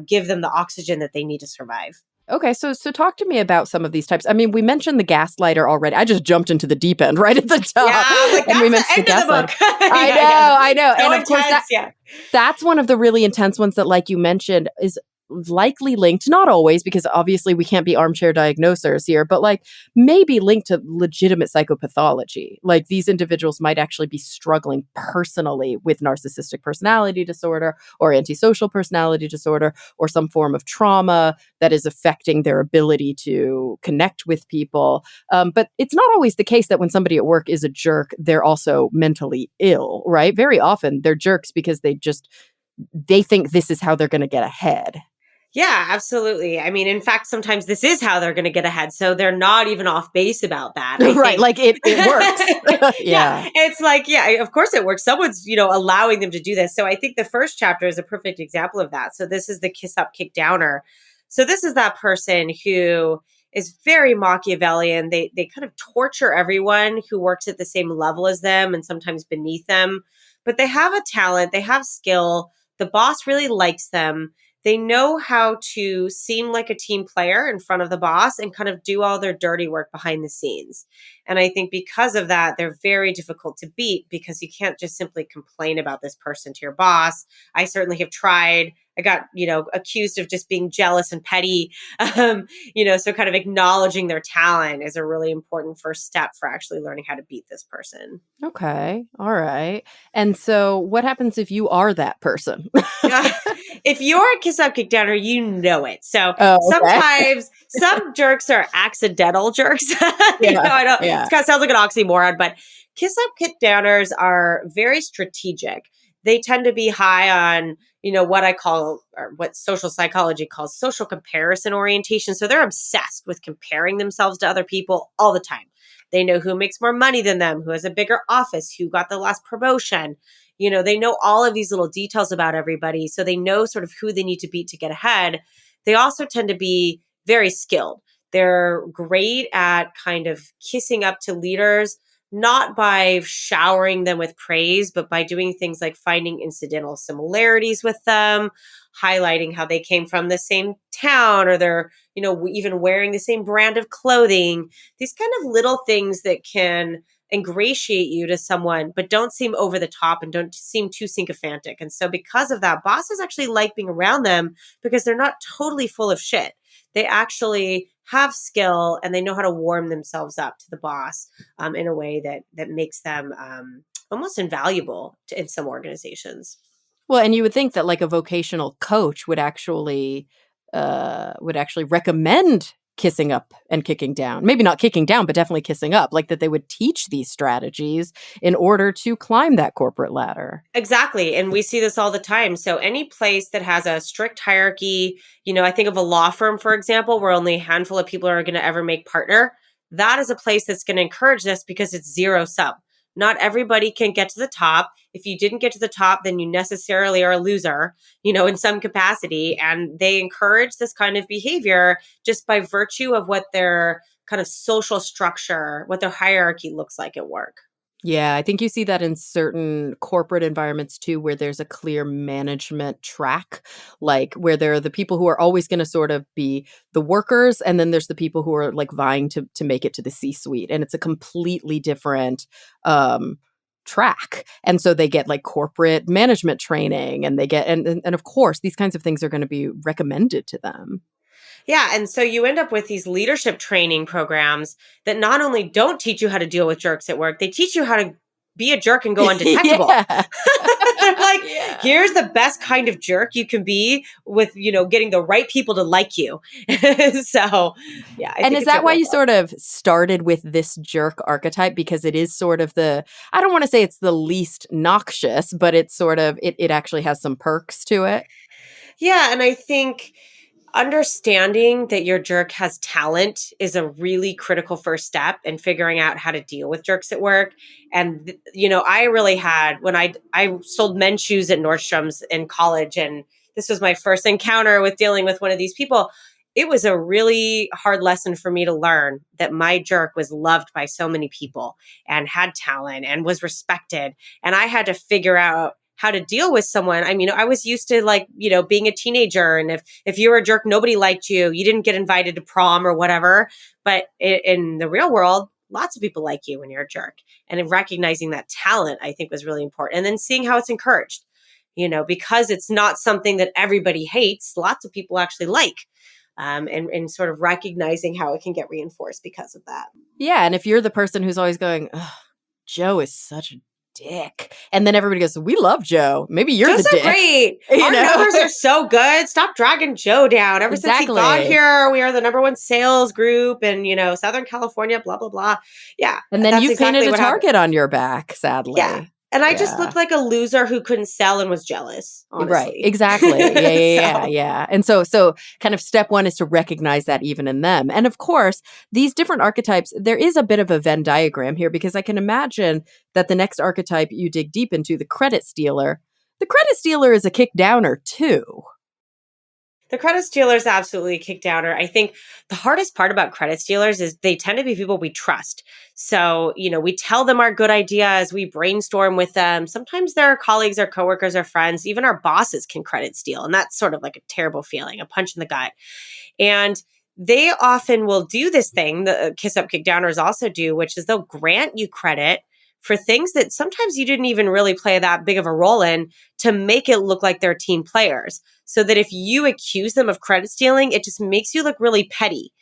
give them the oxygen that they need to survive. Okay, so talk to me about some of these types. I mean, we mentioned the gaslighter already. I just jumped into the deep end right at the Yeah, top, I was like, and we that's the mentioned the end of the gaslighter. book. Yeah, yeah. I know, So and of course intense. Yeah. that's one of the really intense ones that, like you mentioned, is likely linked, not always, because obviously we can't be armchair diagnosers here, but like maybe linked to legitimate psychopathology. Like these individuals might actually be struggling personally with narcissistic personality disorder or antisocial personality disorder or some form of trauma that is affecting their ability to connect with people. But it's not always the case that when somebody at work is a jerk, they're also mentally ill, right? Very often they're jerks because they think this is how they're going to get ahead. Yeah, absolutely. I mean, in fact, sometimes this is how they're going to get ahead. So they're not even off base about that, I Right, think. like it works. Yeah, Yeah. it's like, yeah, of course it works. Someone's, allowing them to do this. So I think the first chapter is a perfect example of that. So this is the kiss up, kick downer. So this is that person who is very Machiavellian. They kind of torture everyone who works at the same level as them and sometimes beneath them. But they have a talent, they have skill. The boss really likes them. They know how to seem like a team player in front of the boss and kind of do all their dirty work behind the scenes. And I think because of that, they're very difficult to beat because you can't just simply complain about this person to your boss. I certainly have tried. I got, accused of just being jealous and petty. So kind of acknowledging their talent is a really important first step for actually learning how to beat this person. Okay. All right. And so what happens if you are that person? Yeah. If you're a kiss up, kick downer, you know it. So Oh, okay. sometimes some jerks are accidental jerks. Yeah. I know it Yeah. kind of sounds like an oxymoron, but kiss up, kick downers are very strategic. They tend to be high on, what I call, or what social psychology calls social comparison orientation. So they're obsessed with comparing themselves to other people all the time. They know who makes more money than them, who has a bigger office, who got the last promotion. They know all of these little details about everybody. So they know sort of who they need to beat to get ahead. They also tend to be very skilled. They're great at kind of kissing up to leaders, not by showering them with praise, but by doing things like finding incidental similarities with them, highlighting how they came from the same town or they're, even wearing the same brand of clothing. These kind of little things that can ingratiate you to someone, but don't seem over the top and don't seem too sycophantic. And so, because of that, bosses actually like being around them because they're not totally full of shit. They actually have skill and they know how to warm themselves up to the boss in a way that makes them almost invaluable in some organizations. Well, and you would think that like a vocational coach would actually recommend kissing up and kicking down. Maybe not kicking down, but definitely kissing up, like that they would teach these strategies in order to climb that corporate ladder. Exactly. And we see this all the time. So, any place that has a strict hierarchy, I think of a law firm, for example, where only a handful of people are going to ever make partner. That is a place that's going to encourage this because it's zero sum. Not everybody can get to the top. If you didn't get to the top, then you necessarily are a loser, in some capacity. And they encourage this kind of behavior just by virtue of what their kind of social structure, what their hierarchy looks like at work. Yeah, I think you see that in certain corporate environments too, where there's a clear management track, like where there are the people who are always going to sort of be the workers, and then there's the people who are like vying to make it to the C-suite, and it's a completely different track. And so they get like corporate management training, and they get and of course these kinds of things are going to be recommended to them. Yeah. And so you end up with these leadership training programs that not only don't teach you how to deal with jerks at work, they teach you how to be a jerk and go undetectable. Yeah. They're like, Yeah. here's the best kind of jerk you can be with, getting the right people to like you. So, yeah, I And think is it's a that why real you plus. sort of started with this jerk archetype? Because it is sort of I don't want to say it's the least noxious, but it's sort of, it actually has some perks to it. Yeah. And I think understanding that your jerk has talent is a really critical first step in figuring out how to deal with jerks at work. And I really had when I sold men's shoes at Nordstrom's in college, and this was my first encounter with dealing with one of these people. It was a really hard lesson for me to learn that my jerk was loved by so many people and had talent and was respected, and I had to figure out how to deal with someone. I mean, I was used to like, being a teenager, and if you were a jerk, nobody liked you. You didn't get invited to prom or whatever. But in the real world, lots of people like you when you're a jerk. And in recognizing that talent, I think was really important. And then seeing how it's encouraged, because it's not something that everybody hates, lots of people actually like. And sort of recognizing how it can get reinforced because of that. Yeah. And if you're the person who's always going, "Ugh, Joe is such a dick," and then everybody goes, "We love Joe." Maybe you're Joe's the so dick. great. You Our know? numbers are so good. Stop dragging Joe down. Ever since he got Exactly. here, we are the number one sales group in, Southern California, blah, blah, blah. Yeah, And then that's you've painted exactly a what happened. target on your back, Yeah. sadly. And I just Yeah. looked like a loser who couldn't sell and was jealous, Right. honestly. Exactly. Yeah, yeah, yeah, So, yeah. And so kind of step one is to recognize that even in them. And of course, these different archetypes, there is a bit of a Venn diagram here because I can imagine that the next archetype you dig deep into, the credit stealer is a kick downer too. the credit stealers absolutely kick downer. I think the hardest part about credit stealers is they tend to be people we trust. So, we tell them our good ideas, we brainstorm with them. Sometimes their colleagues, our coworkers, our friends, even our bosses can credit steal. And that's sort of like a terrible feeling, a punch in the gut. And they often will do this thing the kiss up, kick downers also do, which is they'll grant you credit for things that sometimes you didn't even really play that big of a role in to make it look like they're team players. So that if you accuse them of credit stealing, it just makes you look really petty.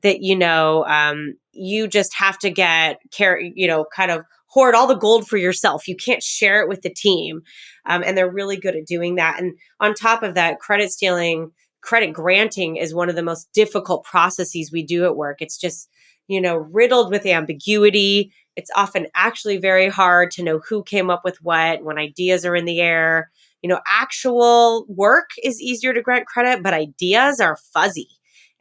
That you just have to kind of hoard all the gold for yourself. You can't share it with the team, and they're really good at doing that. And on top of that, credit granting is one of the most difficult processes we do at work. It's just riddled with ambiguity. It's often actually very hard to know who came up with what when ideas are in the air. Actual work is easier to grant credit, but ideas are fuzzy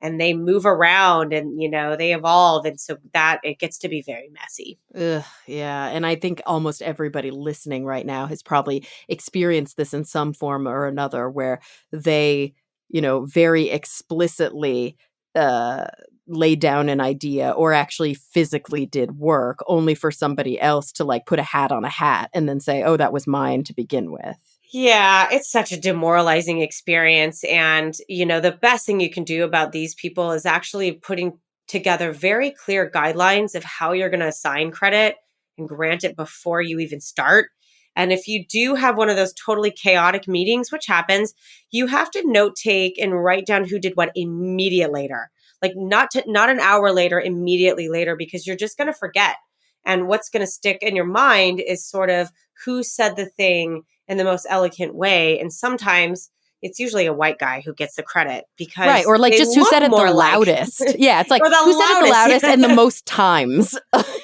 and they move around and, they evolve. And so that it gets to be very messy. Ugh, yeah. And I think almost everybody listening right now has probably experienced this in some form or another where they, very explicitly uh, laid down an idea or actually physically did work only for somebody else to like put a hat on a hat and then say, "Oh, that was mine to begin with." Yeah, it's such a demoralizing experience. And, the best thing you can do about these people is actually putting together very clear guidelines of how you're going to assign credit and grant it before you even start. And if you do have one of those totally chaotic meetings, which happens, you have to note take and write down who did what immediate later. Like not an hour later, immediately later, because you're just going to forget. And what's going to stick in your mind is sort of who said the thing in the most elegant way. And sometimes it's usually a white guy who gets the credit Right. because Or like they just who look said it the more like, loudest. Yeah. It's like or the who said it the loudest. loudest and the Yeah. most times.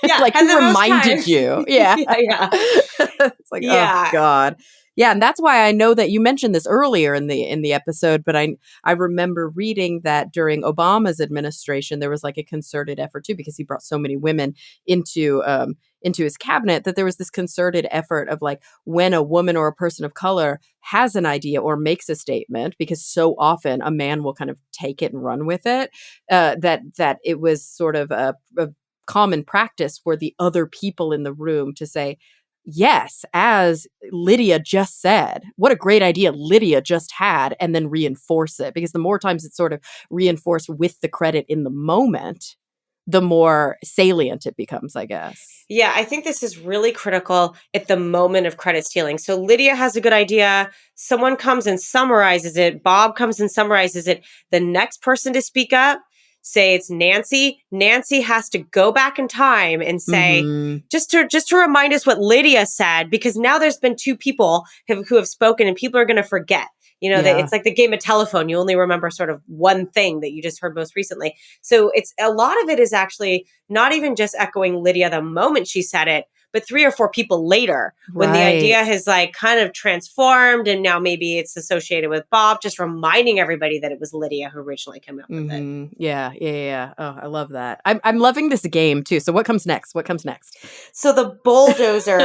Yeah. Like And who the most reminded times. you. Yeah. Yeah. Yeah. It's like, oh Yeah. God. Yeah. And that's why I know that you mentioned this earlier in the episode, but I remember reading that during Obama's administration, there was like a concerted effort too, because he brought so many women into his cabinet that there was this concerted effort of like when a woman or a person of color has an idea or makes a statement, because so often a man will kind of take it and run with it, that it was sort of a common practice for the other people in the room to say, "Yes, as Lydia just said, what a great idea Lydia just had," and then reinforce it. Because the more times it's sort of reinforced with the credit in the moment, the more salient it becomes, I guess. Yeah, I think this is really critical at the moment of credit stealing. So Lydia has a good idea. Someone comes and summarizes it. Bob comes and summarizes it. The next person to speak up, say it's Nancy. Nancy has to go back in time and say, Mhm. just to remind us what Lydia said, because now there's been two people who have spoken and people are going to forget. That Yeah. it's like the game of telephone. You only remember sort of one thing that you just heard most recently. So it's a lot of it is actually not even just echoing Lydia the moment she said it, but three or four people later when the Right. idea has like kind of transformed and now maybe it's associated with Bob, just reminding everybody that it was Lydia who originally came up with it. Yeah, yeah, yeah, yeah. Oh, I love that. I'm loving this game too. So what comes next? What comes next? So the bulldozer,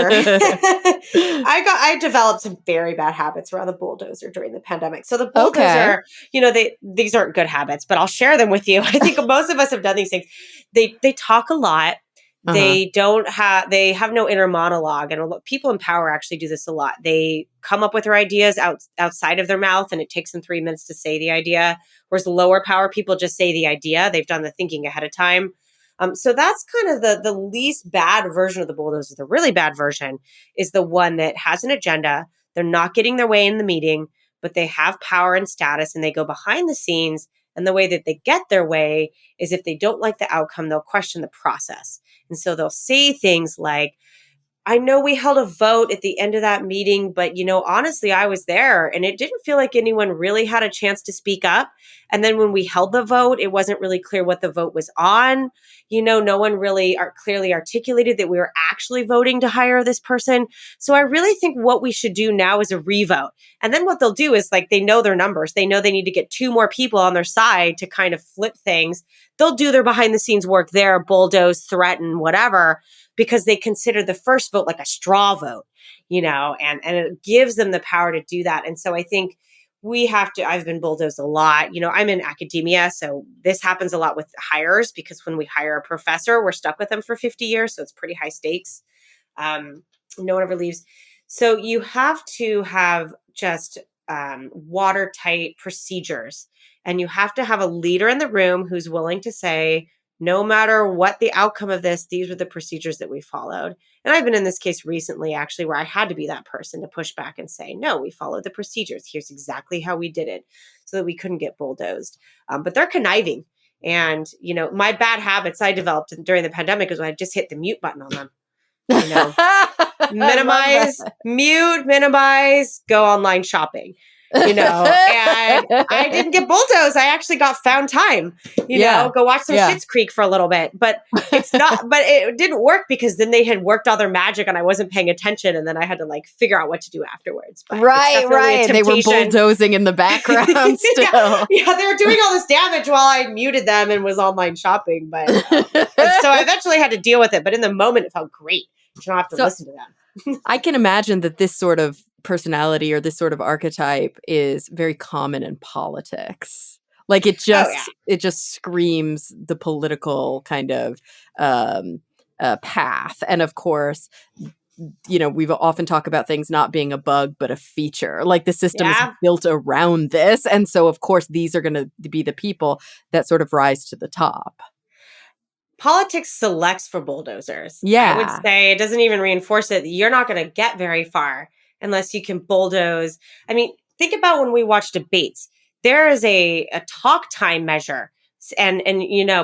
I developed some very bad habits around the bulldozer during the pandemic. So the Okay. bulldozer, these aren't good habits, but I'll share them with you. I think most of us have done these things. They talk a lot. Uh-huh. They have no inner monologue. And people in power actually do this a lot. They come up with their ideas outside of their mouth, and it takes them 3 minutes to say the idea. Whereas the lower power people just say the idea. They've done the thinking ahead of time. So that's kind of the least bad version of the bulldozer. The really bad version is the one that has an agenda. They're not getting their way in the meeting, but they have power and status, and they go behind the scenes. And the way that they get their way is if they don't like the outcome, they'll question the process. And so they'll say things like, I know we held a vote at the end of that meeting, but honestly, I was there and it didn't feel like anyone really had a chance to speak up. And then when we held the vote, it wasn't really clear what the vote was on. No one really clearly articulated that we were actually voting to hire this person. So I really think what we should do now is a revote. And then what they'll do is, like, they know their numbers. They know they need to get 2 more people on their side to kind of flip things. They'll do their behind the scenes work there, bulldoze, threaten, whatever, because they consider the first vote like a straw vote, and it gives them the power to do that. And so I think I've been bulldozed a lot. I'm in academia, so this happens a lot with hires, because when we hire a professor, we're stuck with them for 50 years. So it's pretty high stakes. No one ever leaves. So you have to have just watertight procedures, and you have to have a leader in the room who's willing to say, no matter what the outcome of this, these are the procedures that we followed. And I've been in this case recently, actually, where I had to be that person to push back and say, no, we followed the procedures. Here's exactly how we did it, so that we couldn't get bulldozed. But they're conniving. And, my bad habits I developed during the pandemic is when I just hit the mute button on them. Minimize, mute, minimize, go online shopping. And I didn't get bulldozed. I actually got found time, go watch some Schitt's Creek for a little bit, but it didn't work, because then they had worked all their magic and I wasn't paying attention. And then I had to figure out what to do afterwards. But right. They were bulldozing in the background still. Yeah, they were doing all this damage while I muted them and was online shopping. But so I eventually had to deal with it. But in the moment, it felt great. You don't have to listen to them. I can imagine that this sort of personality or this sort of archetype is very common in politics. Like it just screams the political kind of path. And of course, we've often talked about things not being a bug, but a feature. Like the system is built around this. And so, of course, these are going to be the people that sort of rise to the top. Politics selects for bulldozers. Yeah. I would say it doesn't even reinforce it. You're not going to get very far unless you can bulldoze. I mean, think about when we watch debates. There is a talk time measure. And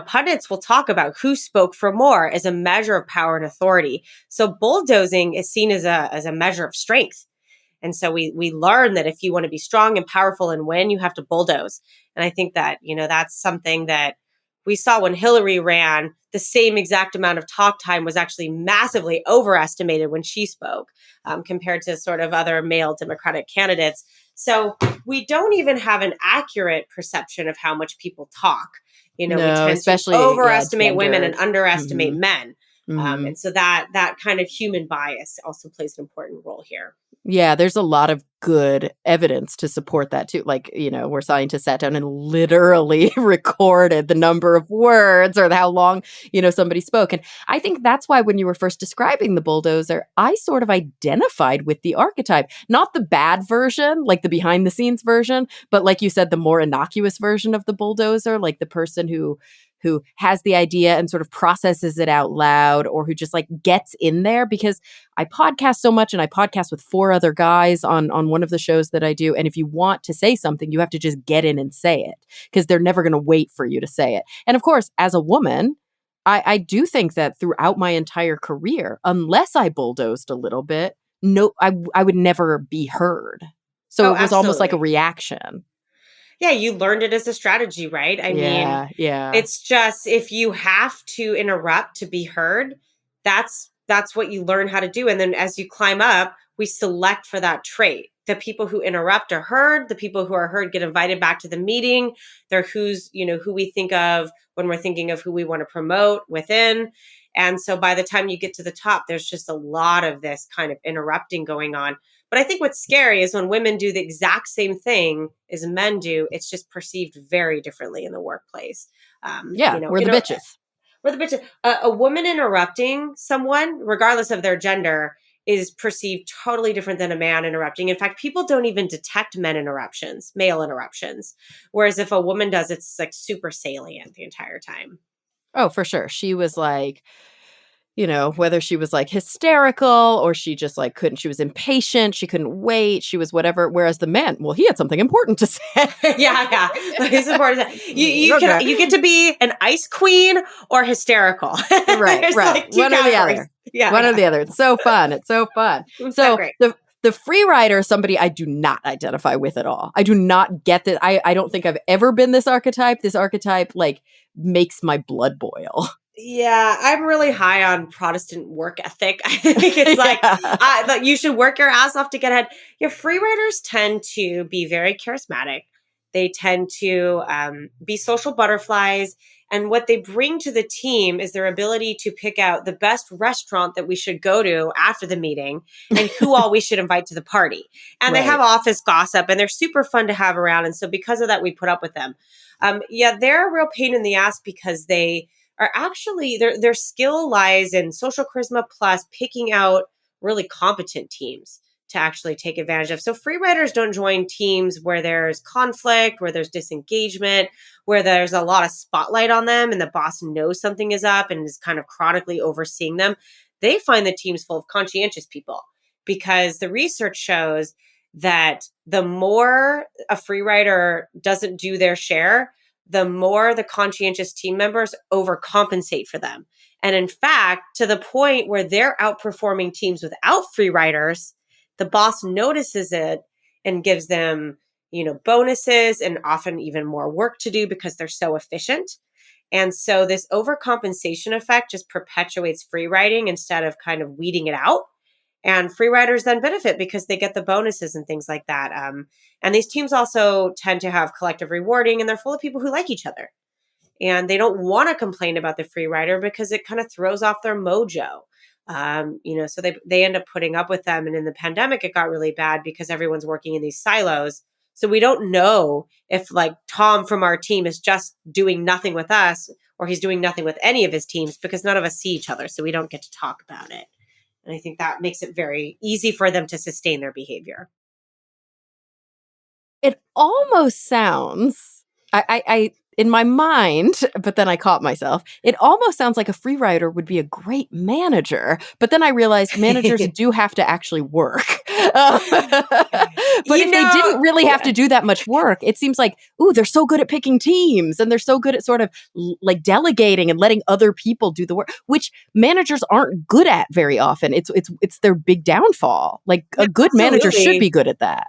pundits will talk about who spoke for more as a measure of power and authority. So bulldozing is seen as a measure of strength. And so we learn that if you want to be strong and powerful and win, you have to bulldoze. And I think that, that's something that we saw when Hillary ran. The same exact amount of talk time was actually massively overestimated when she spoke, compared to sort of other male Democratic candidates. So we don't even have an accurate perception of how much people talk. We tend to overestimate women and underestimate men. And so that kind of human bias also plays an important role here. Yeah, there's a lot of good evidence to support that too. Like, where scientists sat down and literally recorded the number of words or how long, somebody spoke. And I think that's why when you were first describing the bulldozer, I sort of identified with the archetype, not the bad version, like the behind the scenes version, but like you said, the more innocuous version of the bulldozer, like the person who has the idea and sort of processes it out loud, or who just like gets in there. Because I podcast so much, and I podcast with 4 other guys on one of the shows that I do. And if you want to say something, you have to just get in and say it, because they're never going to wait for you to say it. And of course, as a woman, I do think that throughout my entire career, unless I bulldozed a little bit, I would never be heard. So it was almost like a reaction. Yeah, you learned it as a strategy, right? I mean, it's just, if you have to interrupt to be heard, that's what you learn how to do. And then as you climb up, we select for that trait. The people who interrupt are heard. The people who are heard get invited back to the meeting. They're who we think of when we're thinking of who we want to promote within. And so by the time you get to the top, there's just a lot of this kind of interrupting going on. But I think what's scary is when women do the exact same thing as men do, it's just perceived very differently in the workplace. We're the bitches. we're the bitches. A woman interrupting someone, regardless of their gender, is perceived totally different than a man interrupting. In fact, people don't even detect male interruptions. Whereas if a woman does, it's like super salient the entire time. Oh, for sure. She was like, whether she was like hysterical or she just like couldn't, she was impatient, she couldn't wait, she was whatever. Whereas the man, well, he had something important to say. Yeah. It's important. Okay. You get to be an ice queen or hysterical. Right, There's right. like two One or the categories. other. Yeah, One or yeah. the other. It's so fun. It's so fun. It's not So great. the free rider is somebody I do not identify with at all. I do not get that. I don't think I've ever been this archetype. This archetype like makes my blood boil. Yeah, I'm really high on Protestant work ethic. I think it's like, Yeah. like you should work your ass off to get ahead. Your free riders tend to be very charismatic. They tend to be social butterflies. And what they bring to the team is their ability to pick out the best restaurant that we should go to after the meeting and who all we should invite to the party. And they have Right. office gossip and they're super fun to have around. And so because of that, we put up with them. Yeah, they're a real pain in the ass because they are actually their skill lies in social charisma plus picking out really competent teams to actually take advantage of. So free riders don't join teams where there's conflict, where there's disengagement, where there's a lot of spotlight on them and the boss knows something is up and is kind of chronically overseeing them. They find the teams full of conscientious people because the research shows that the more a free rider doesn't do their share, the more the conscientious team members overcompensate for them. And in fact, to the point where they're outperforming teams without free riders, the boss notices it and gives them, bonuses and often even more work to do because they're so efficient. And so this overcompensation effect just perpetuates free riding instead of kind of weeding it out. And free riders then benefit because they get the bonuses and things like that. And these teams also tend to have collective rewarding and they're full of people who like each other. And they don't want to complain about the free rider because it kind of throws off their mojo. So they end up putting up with them. And in the pandemic, it got really bad because everyone's working in these silos. So we don't know if like Tom from our team is just doing nothing with us or he's doing nothing with any of his teams because none of us see each other. So we don't get to talk about it. And I think that makes it very easy for them to sustain their behavior. It almost sounds I in my mind, but then I caught myself. It almost sounds like a free rider would be a great manager, but then I realized managers do have to actually work. But if they didn't really have Yeah. to do that much work, it seems like, ooh, they're so good at picking teams and they're so good at sort of like delegating and letting other people do the work, which managers aren't good at very often. It's their big downfall. Like No, a good manager should be absolutely. good at that.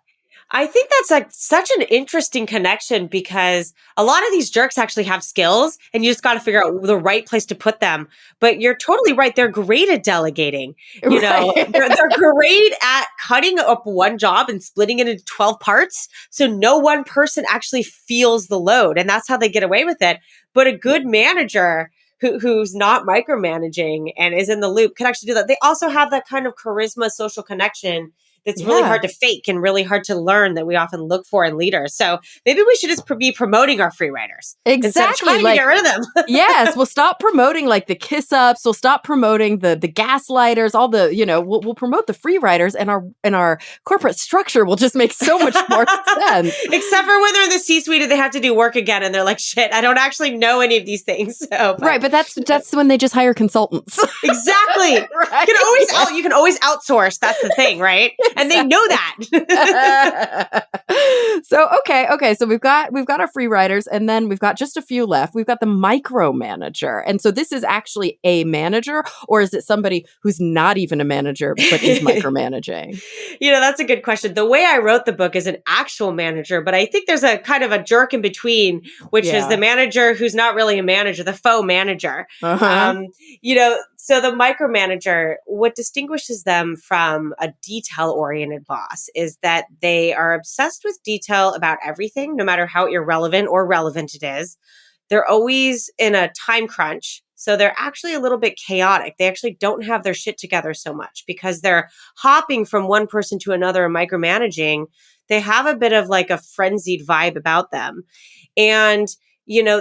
I think that's like such an interesting connection because a lot of these jerks actually have skills and you just got to figure out the right place to put them. But you're totally right. They're great at delegating. Right. They're great at cutting up one job and splitting it into 12 parts. So no one person actually feels the load. And that's how they get away with it. But a good manager who's not micromanaging and is in the loop can actually do that. They also have that kind of charisma, social connection that's really Yeah. hard to fake and really hard to learn that we often look for in leaders. So maybe we should just be promoting our free riders instead of Exactly. trying to get Like, rid of them. yes, we'll stop promoting like the kiss ups. We'll stop promoting the gaslighters. All the we'll promote the free riders, and our corporate structure will just make so much more sense. Except for when they're in the C-suite and they have to do work again, and they're like, "Shit, I don't actually know any of these things." So, Right, but that's when they just hire consultants. exactly. Right. You can always outsource. That's the thing, right? Exactly. And they know that. So okay. So we've got our free riders, and then we've got just a few left. We've got the micromanager, and so this is actually a manager, or is it somebody who's not even a manager but is micromanaging? That's a good question. The way I wrote the book is an actual manager, but I think there's a kind of a jerk in between, which is the Yeah. manager who's not really a manager, the faux manager. Uh-huh. So the micromanager, what distinguishes them from a detail oriented boss is that they are obsessed with detail about everything, no matter how irrelevant or relevant it is. They're always in a time crunch. So they're actually a little bit chaotic. They actually don't have their shit together so much because they're hopping from one person to another and micromanaging. They have a bit of like a frenzied vibe about them. And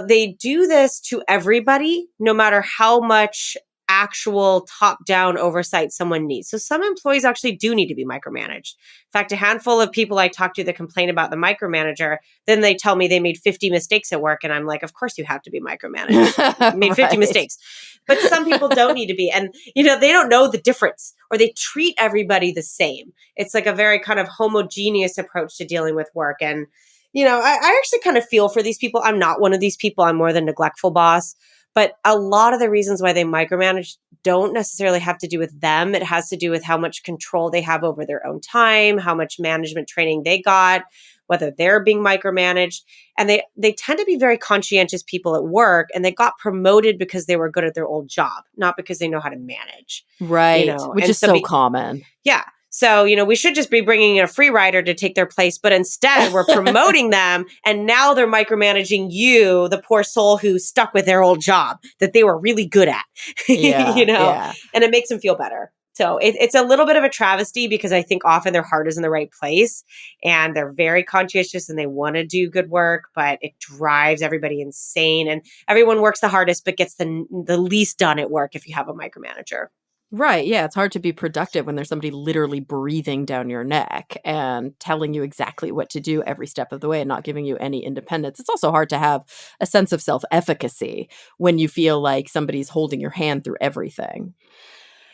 they do this to everybody, no matter how much actual top down oversight someone needs. So some employees actually do need to be micromanaged. In fact, a handful of people I talk to that complain about the micromanager, then they tell me they made 50 mistakes at work. And I'm like, of course you have to be micromanaged. You made 50 Right. mistakes. But some people don't need to be. And, they don't know the difference, or they treat everybody the same. It's like a very kind of homogeneous approach to dealing with work. And, I actually kind of feel for these people. I'm not one of these people. I'm more the neglectful boss. But a lot of the reasons why they micromanage don't necessarily have to do with them. It has to do with how much control they have over their own time, how much management training they got, whether they're being micromanaged. And they tend to be very conscientious people at work, and they got promoted because they were good at their old job, not because they know how to manage. Right. Which And is so so common. yeah. So, we should just be bringing in a free rider to take their place, but instead we're promoting them, and now they're micromanaging you, the poor soul who's stuck with their old job that they were really good at, Yeah. Yeah. and it makes them feel better. So it's a little bit of a travesty, because I think often their heart is in the right place and they're very conscientious and they want to do good work, but it drives everybody insane, and everyone works the hardest but gets the least done at work if you have a micromanager. Right. Yeah. It's hard to be productive when there's somebody literally breathing down your neck and telling you exactly what to do every step of the way and not giving you any independence. It's also hard to have a sense of self efficacy when you feel like somebody's holding your hand through everything.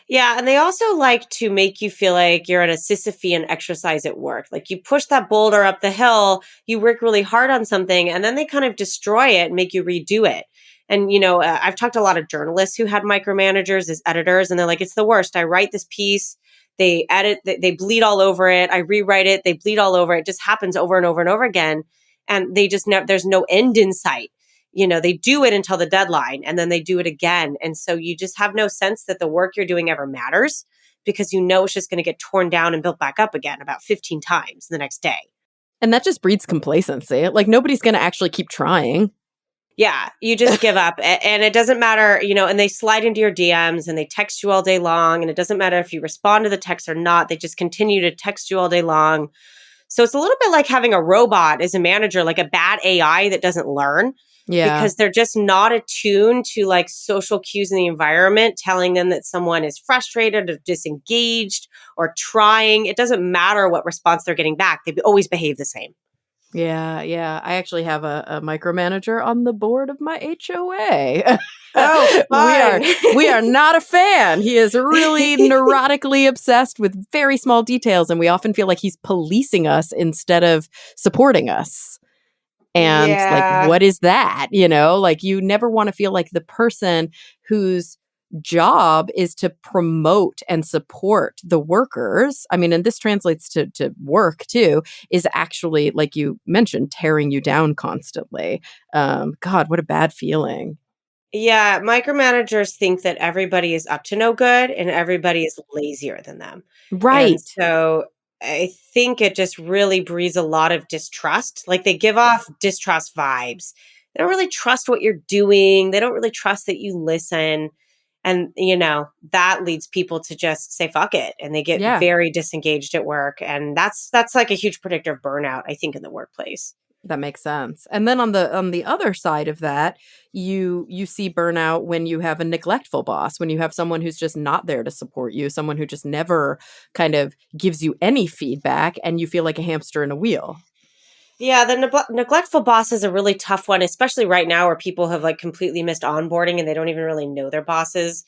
Yeah, and they also like to make you feel like you're at a Sisyphean exercise at work. Like you push that boulder up the hill, you work really hard on something, and then they kind of destroy it and make you redo it. And, I've talked to a lot of journalists who had micromanagers as editors, and they're like, it's the worst. I write this piece, they edit, they bleed all over it. I rewrite it, they bleed all over it. It just happens over and over and over again. And they just there's no end in sight. They do it until the deadline, and then they do it again. And so you just have no sense that the work you're doing ever matters, because it's just going to get torn down and built back up again about 15 times the next day. And that just breeds complacency. Like nobody's going to actually keep trying. Yeah, you just give up, and it doesn't matter, and they slide into your DMs and they text you all day long, and it doesn't matter if you respond to the text or not. They just continue to text you all day long. So it's a little bit like having a robot as a manager, like a bad AI that doesn't learn, Yeah. because they're just not attuned to like social cues in the environment telling them that someone is frustrated or disengaged or trying. It doesn't matter what response they're getting back. They always behave the same. Yeah. Yeah. I actually have a micromanager on the board of my HOA. Oh, we fun. are not a fan. He is really neurotically obsessed with very small details, and we often feel like he's policing us instead of supporting us. And like, Yeah. what is that? Like you never want to feel like the person whose job is to promote and support the workers. I mean, and this translates to work too, is actually, like you mentioned, tearing you down constantly. God, what a bad feeling. Yeah, micromanagers think that everybody is up to no good and everybody is lazier than them. And Right. so I think it just really breeds a lot of distrust. Like they give off distrust vibes. They don't really trust what you're doing. They don't really trust that you listen. And, that leads people to just say fuck it, and they get Yeah. very disengaged at work. And that's like a huge predictor of burnout, I think, in the workplace. That makes sense. And then on the other side of that, you see burnout when you have a neglectful boss, when you have someone who's just not there to support you, someone who just never kind of gives you any feedback, and you feel like a hamster in a wheel. Yeah, the neglectful boss is a really tough one, especially right now where people have like completely missed onboarding and they don't even really know their bosses.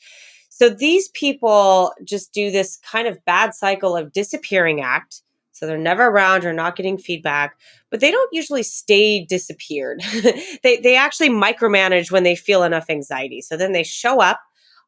So these people just do this kind of bad cycle of disappearing act. So they're never around or not getting feedback, but they don't usually stay disappeared. They actually micromanage when they feel enough anxiety. So then they show up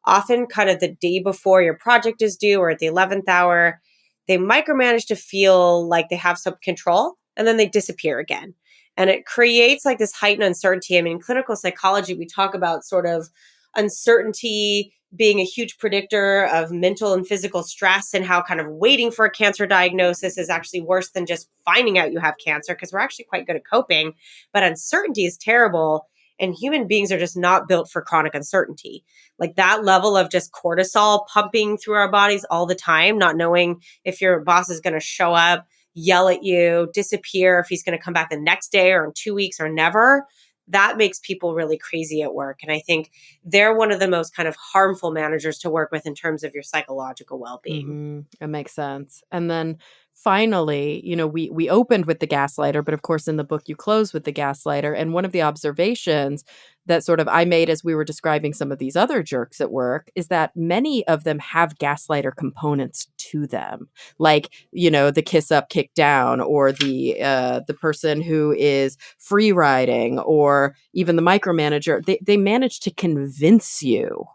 often kind of the day before your project is due or at the 11th hour. They micromanage to feel like they have some control, and then they disappear again. And it creates like this heightened uncertainty. I mean, in clinical psychology, we talk about sort of uncertainty being a huge predictor of mental and physical stress, and how kind of waiting for a cancer diagnosis is actually worse than just finding out you have cancer, because we're actually quite good at coping. But uncertainty is terrible. And human beings are just not built for chronic uncertainty. Like that level of just cortisol pumping through our bodies all the time, not knowing if your boss is going to show up, yell at you, disappear, if he's going to come back the next day or in 2 weeks or never. that makes people really crazy at work. And I think they're one of the most kind of harmful managers to work with in terms of your psychological well-being. It makes sense. And then finally, we opened with the gaslighter, but of course in the book you close with the gaslighter. And one of the observations that sort of I made as we were describing some of these other jerks at work is that many of them have gaslighter components to them. Like, the kiss up, kick down, or the person who is free riding, or even the micromanager. They manage to convince you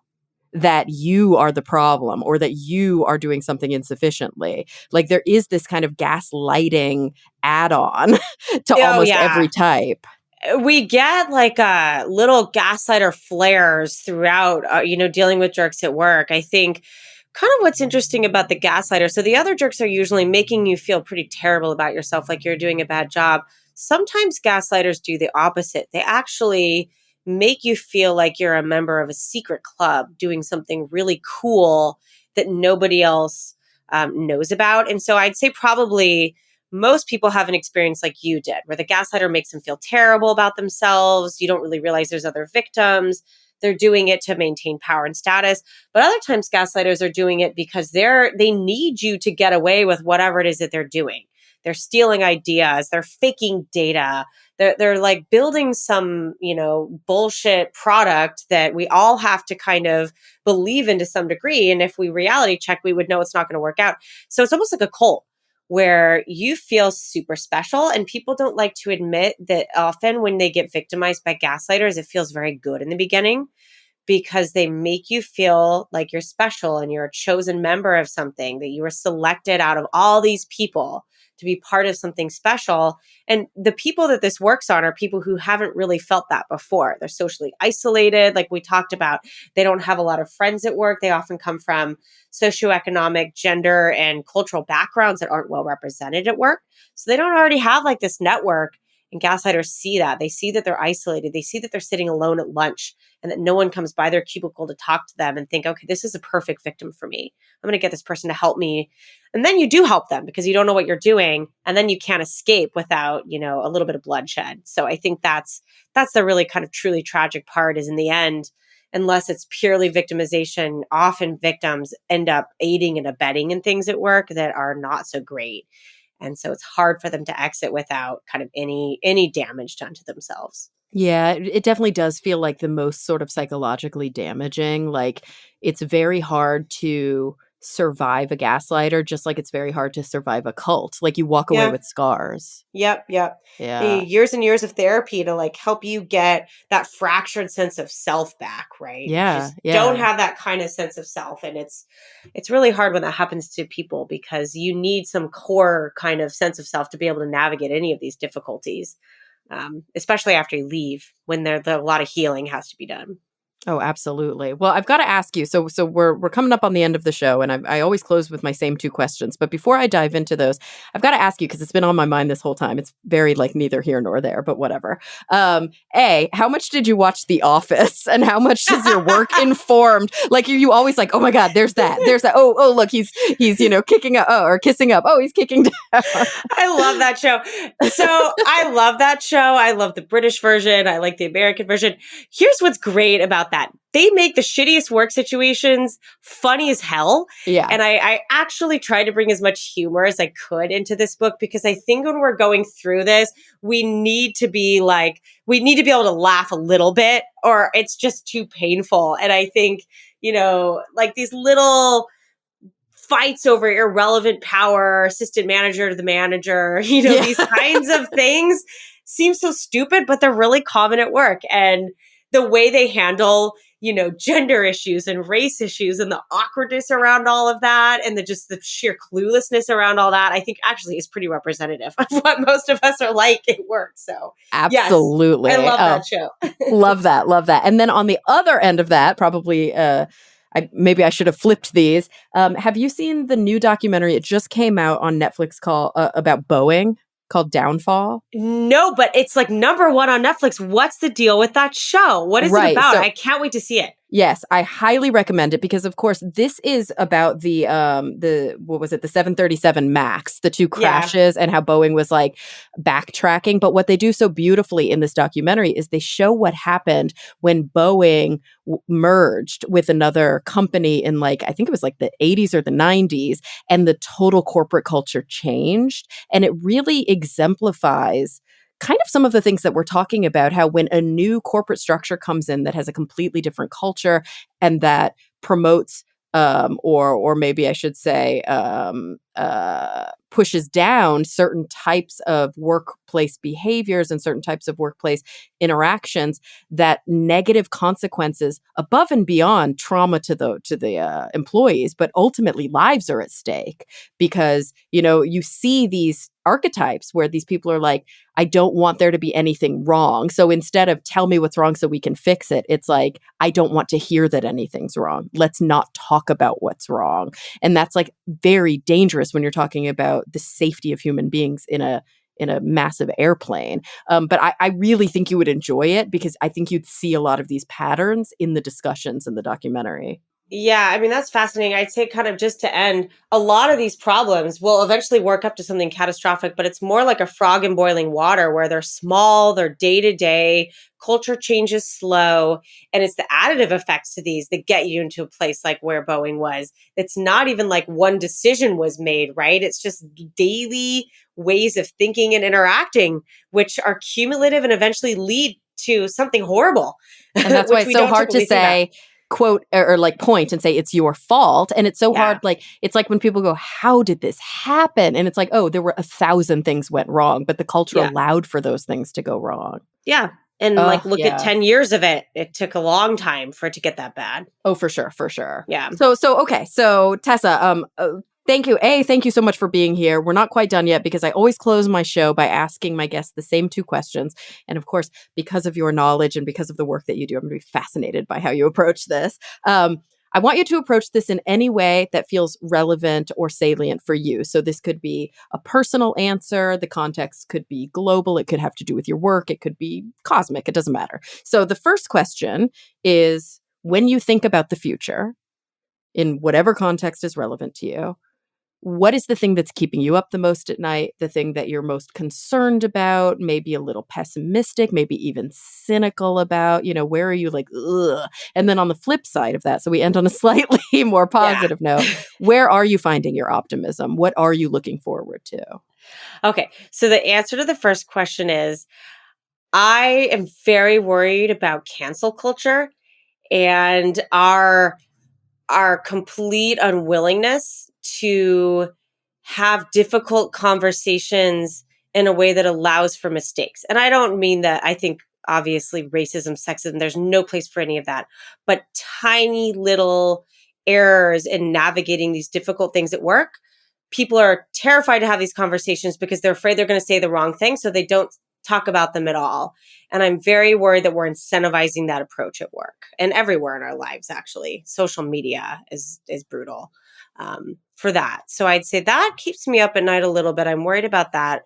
that you are the problem or that you are doing something insufficiently. Like there is this kind of gaslighting add-on to Oh, almost yeah. every type. We get like little gaslighter flares throughout, dealing with jerks at work. I think kind of what's interesting about the gaslighter. So the other jerks are usually making you feel pretty terrible about yourself, like you're doing a bad job. Sometimes gaslighters do the opposite. They actually make you feel like you're a member of a secret club doing something really cool that nobody else knows about. And so I'd say probably most people have an experience like you did, where the gaslighter makes them feel terrible about themselves. You don't really realize there's other victims. They're doing it to maintain power and status. But other times gaslighters are doing it because they need you to get away with whatever it is that they're doing. They're stealing ideas, they're faking data. They're like building some, bullshit product that we all have to kind of believe in to some degree. And if we reality check, we would know it's not going to work out. So it's almost like a cult where you feel super special, and people don't like to admit that often when they get victimized by gaslighters, it feels very good in the beginning because they make you feel like you're special and you're a chosen member of something, that you were selected out of all these people to be part of something special. And the people that this works on are people who haven't really felt that before. They're socially isolated, like we talked about. They don't have a lot of friends at work. They often come from socioeconomic, gender, and cultural backgrounds that aren't well represented at work. So they don't already have like this network. And gaslighters see that. They see that they're isolated. They see that they're sitting alone at lunch and that no one comes by their cubicle to talk to them and think, okay, this is a perfect victim for me. I'm going to get this person to help me. And then you do help them because you don't know what you're doing. And then you can't escape without, a little bit of bloodshed. So I think that's the really kind of truly tragic part, is in the end, unless it's purely victimization, often victims end up aiding and abetting in things at work that are not so great. And so it's hard for them to exit without kind of any damage done to themselves. Yeah, it definitely does feel like the most sort of psychologically damaging. Like it's very hard to survive a gaslighter, just like it's very hard to survive a cult. Like you walk away Yeah. with scars. Yep. Yeah. Years and years of therapy to like help you get that fractured sense of self back, right? You Yeah. just don't Yeah. have that kind of sense of self. And it's really hard when that happens to people because you need some core kind of sense of self to be able to navigate any of these difficulties. Especially after you leave, when a lot of healing has to be done. Oh, absolutely. Well, I've got to ask you. So we're coming up on the end of the show, and I always close with my same two questions. But before I dive into those, I've got to ask you because it's been on my mind this whole time. It's very like neither here nor there, but whatever. How much did you watch The Office, and how much does your work informed? Like, are you always like, oh my God, there's that. Oh look, he's kicking up, or kissing up. Oh, he's kicking down. I love that show. So I love that show. I love the British version. I like the American version. Here's what's great about that. They make the shittiest work situations funny as hell. Yeah. And I actually tried to bring as much humor as I could into this book because I think when we're going through this, we need to be able to laugh a little bit or it's just too painful. And I think, like these little fights over irrelevant power, assistant manager to the manager, these kinds of things seem so stupid, but they're really common at work. And the way they handle, gender issues and race issues and the awkwardness around all of that and the sheer cluelessness around all that, I think actually is pretty representative of what most of us are like at work. So Absolutely. yes, I love that show. Love that. And then on the other end of that, probably maybe I should have flipped these. Have you seen the new documentary? It just came out on Netflix called about Boeing, called Downfall. No, but it's like number one on Netflix. What's the deal with that show? What is it Right. about? So I can't wait to see it. Yes, I highly recommend it because, of course, this is about the what was it, the 737 Max, the two Yeah. crashes, and how Boeing was like backtracking. But what they do so beautifully in this documentary is they show what happened when Boeing merged with another company in, like, I think it was like the 80s or the 90s, and the total corporate culture changed, and it really exemplifies kind of some of the things that we're talking about, how when a new corporate structure comes in that has a completely different culture and that promotes or maybe I should say pushes down certain types of workplace behaviors and certain types of workplace interactions, that negative consequences above and beyond trauma to the employees, but ultimately lives are at stake, because you see these archetypes where these people are like, I don't want there to be anything wrong. So instead of tell me what's wrong so we can fix it, it's like, I don't want to hear that anything's wrong. Let's not talk about what's wrong. And that's like very dangerous when you're talking about the safety of human beings in a massive airplane. But I really think you would enjoy it because I think you'd see a lot of these patterns in the discussions in the documentary. Yeah, I mean, that's fascinating. I'd say, kind of just to end, a lot of these problems will eventually work up to something catastrophic, but it's more like a frog in boiling water where they're small, they're day to day, culture changes slow, and it's the additive effects to these that get you into a place like where Boeing was. It's not even like one decision was made, right? It's just daily ways of thinking and interacting, which are cumulative and eventually lead to something horrible, And that's why which it's we so don't hard to typically think about. say, quote, or like point and say it's your fault. And it's so hard. Yeah. Like, it's like when people go, how did this happen? And it's like, oh, there were 1,000 things went wrong, but the culture Yeah. allowed for those things to go wrong. Yeah. And Oh, like look at yeah. 10 years of it. It took a long time for it to get that bad. Oh, for sure, for sure. Yeah. So okay. So Tessa, thank you. Thank you so much for being here. We're not quite done yet because I always close my show by asking my guests the same two questions. And of course, because of your knowledge and because of the work that you do, I'm going to be fascinated by how you approach this. I want you to approach this in any way that feels relevant or salient for you. So this could be a personal answer. The context could be global. It could have to do with your work. It could be cosmic. It doesn't matter. So the first question is, when you think about the future, in whatever context is relevant to you, what is the thing that's keeping you up the most at night? The thing that you're most concerned about, maybe a little pessimistic, maybe even cynical about, where are you like, ugh? And then on the flip side of that, so we end on a slightly more Yeah. positive note, where are you finding your optimism? What are you looking forward to? Okay. So the answer to the first question is I am very worried about cancel culture and our complete unwillingness to have difficult conversations in a way that allows for mistakes. And I don't mean that I think obviously racism, sexism, there's no place for any of that, but tiny little errors in navigating these difficult things at work. People are terrified to have these conversations because they're afraid they're going to say the wrong thing. So they don't talk about them at all. And I'm very worried that we're incentivizing that approach at work and everywhere in our lives, actually. Social media is brutal for that. So I'd say that keeps me up at night a little bit. I'm worried about that.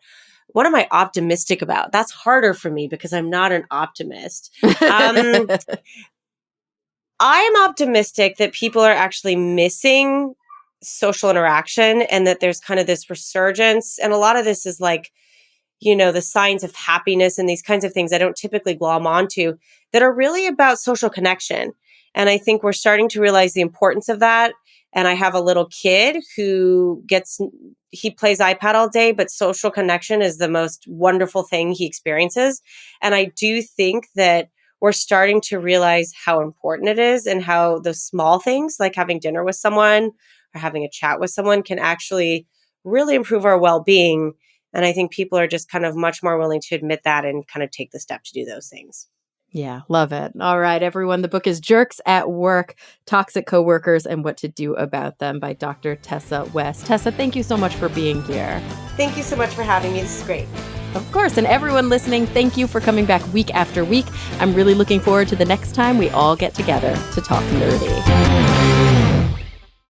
What am I optimistic about? That's harder for me because I'm not an optimist. Um, I am optimistic that people are actually missing social interaction and that there's kind of this resurgence. And a lot of this is like, the signs of happiness and these kinds of things I don't typically glom onto that are really about social connection. And I think we're starting to realize the importance of that. And I have a little kid who he plays iPad all day, but social connection is the most wonderful thing he experiences. And I do think that we're starting to realize how important it is and how those small things like having dinner with someone or having a chat with someone can actually really improve our well-being. And I think people are just kind of much more willing to admit that and kind of take the step to do those things. Yeah, love it. All right, everyone. The book is Jerks at Work, Toxic Coworkers, and What to Do About Them by Dr. Tessa West. Tessa, thank you so much for being here. Thank you so much for having me. This is great. Of course. And everyone listening, thank you for coming back week after week. I'm really looking forward to the next time we all get together to talk nerdy.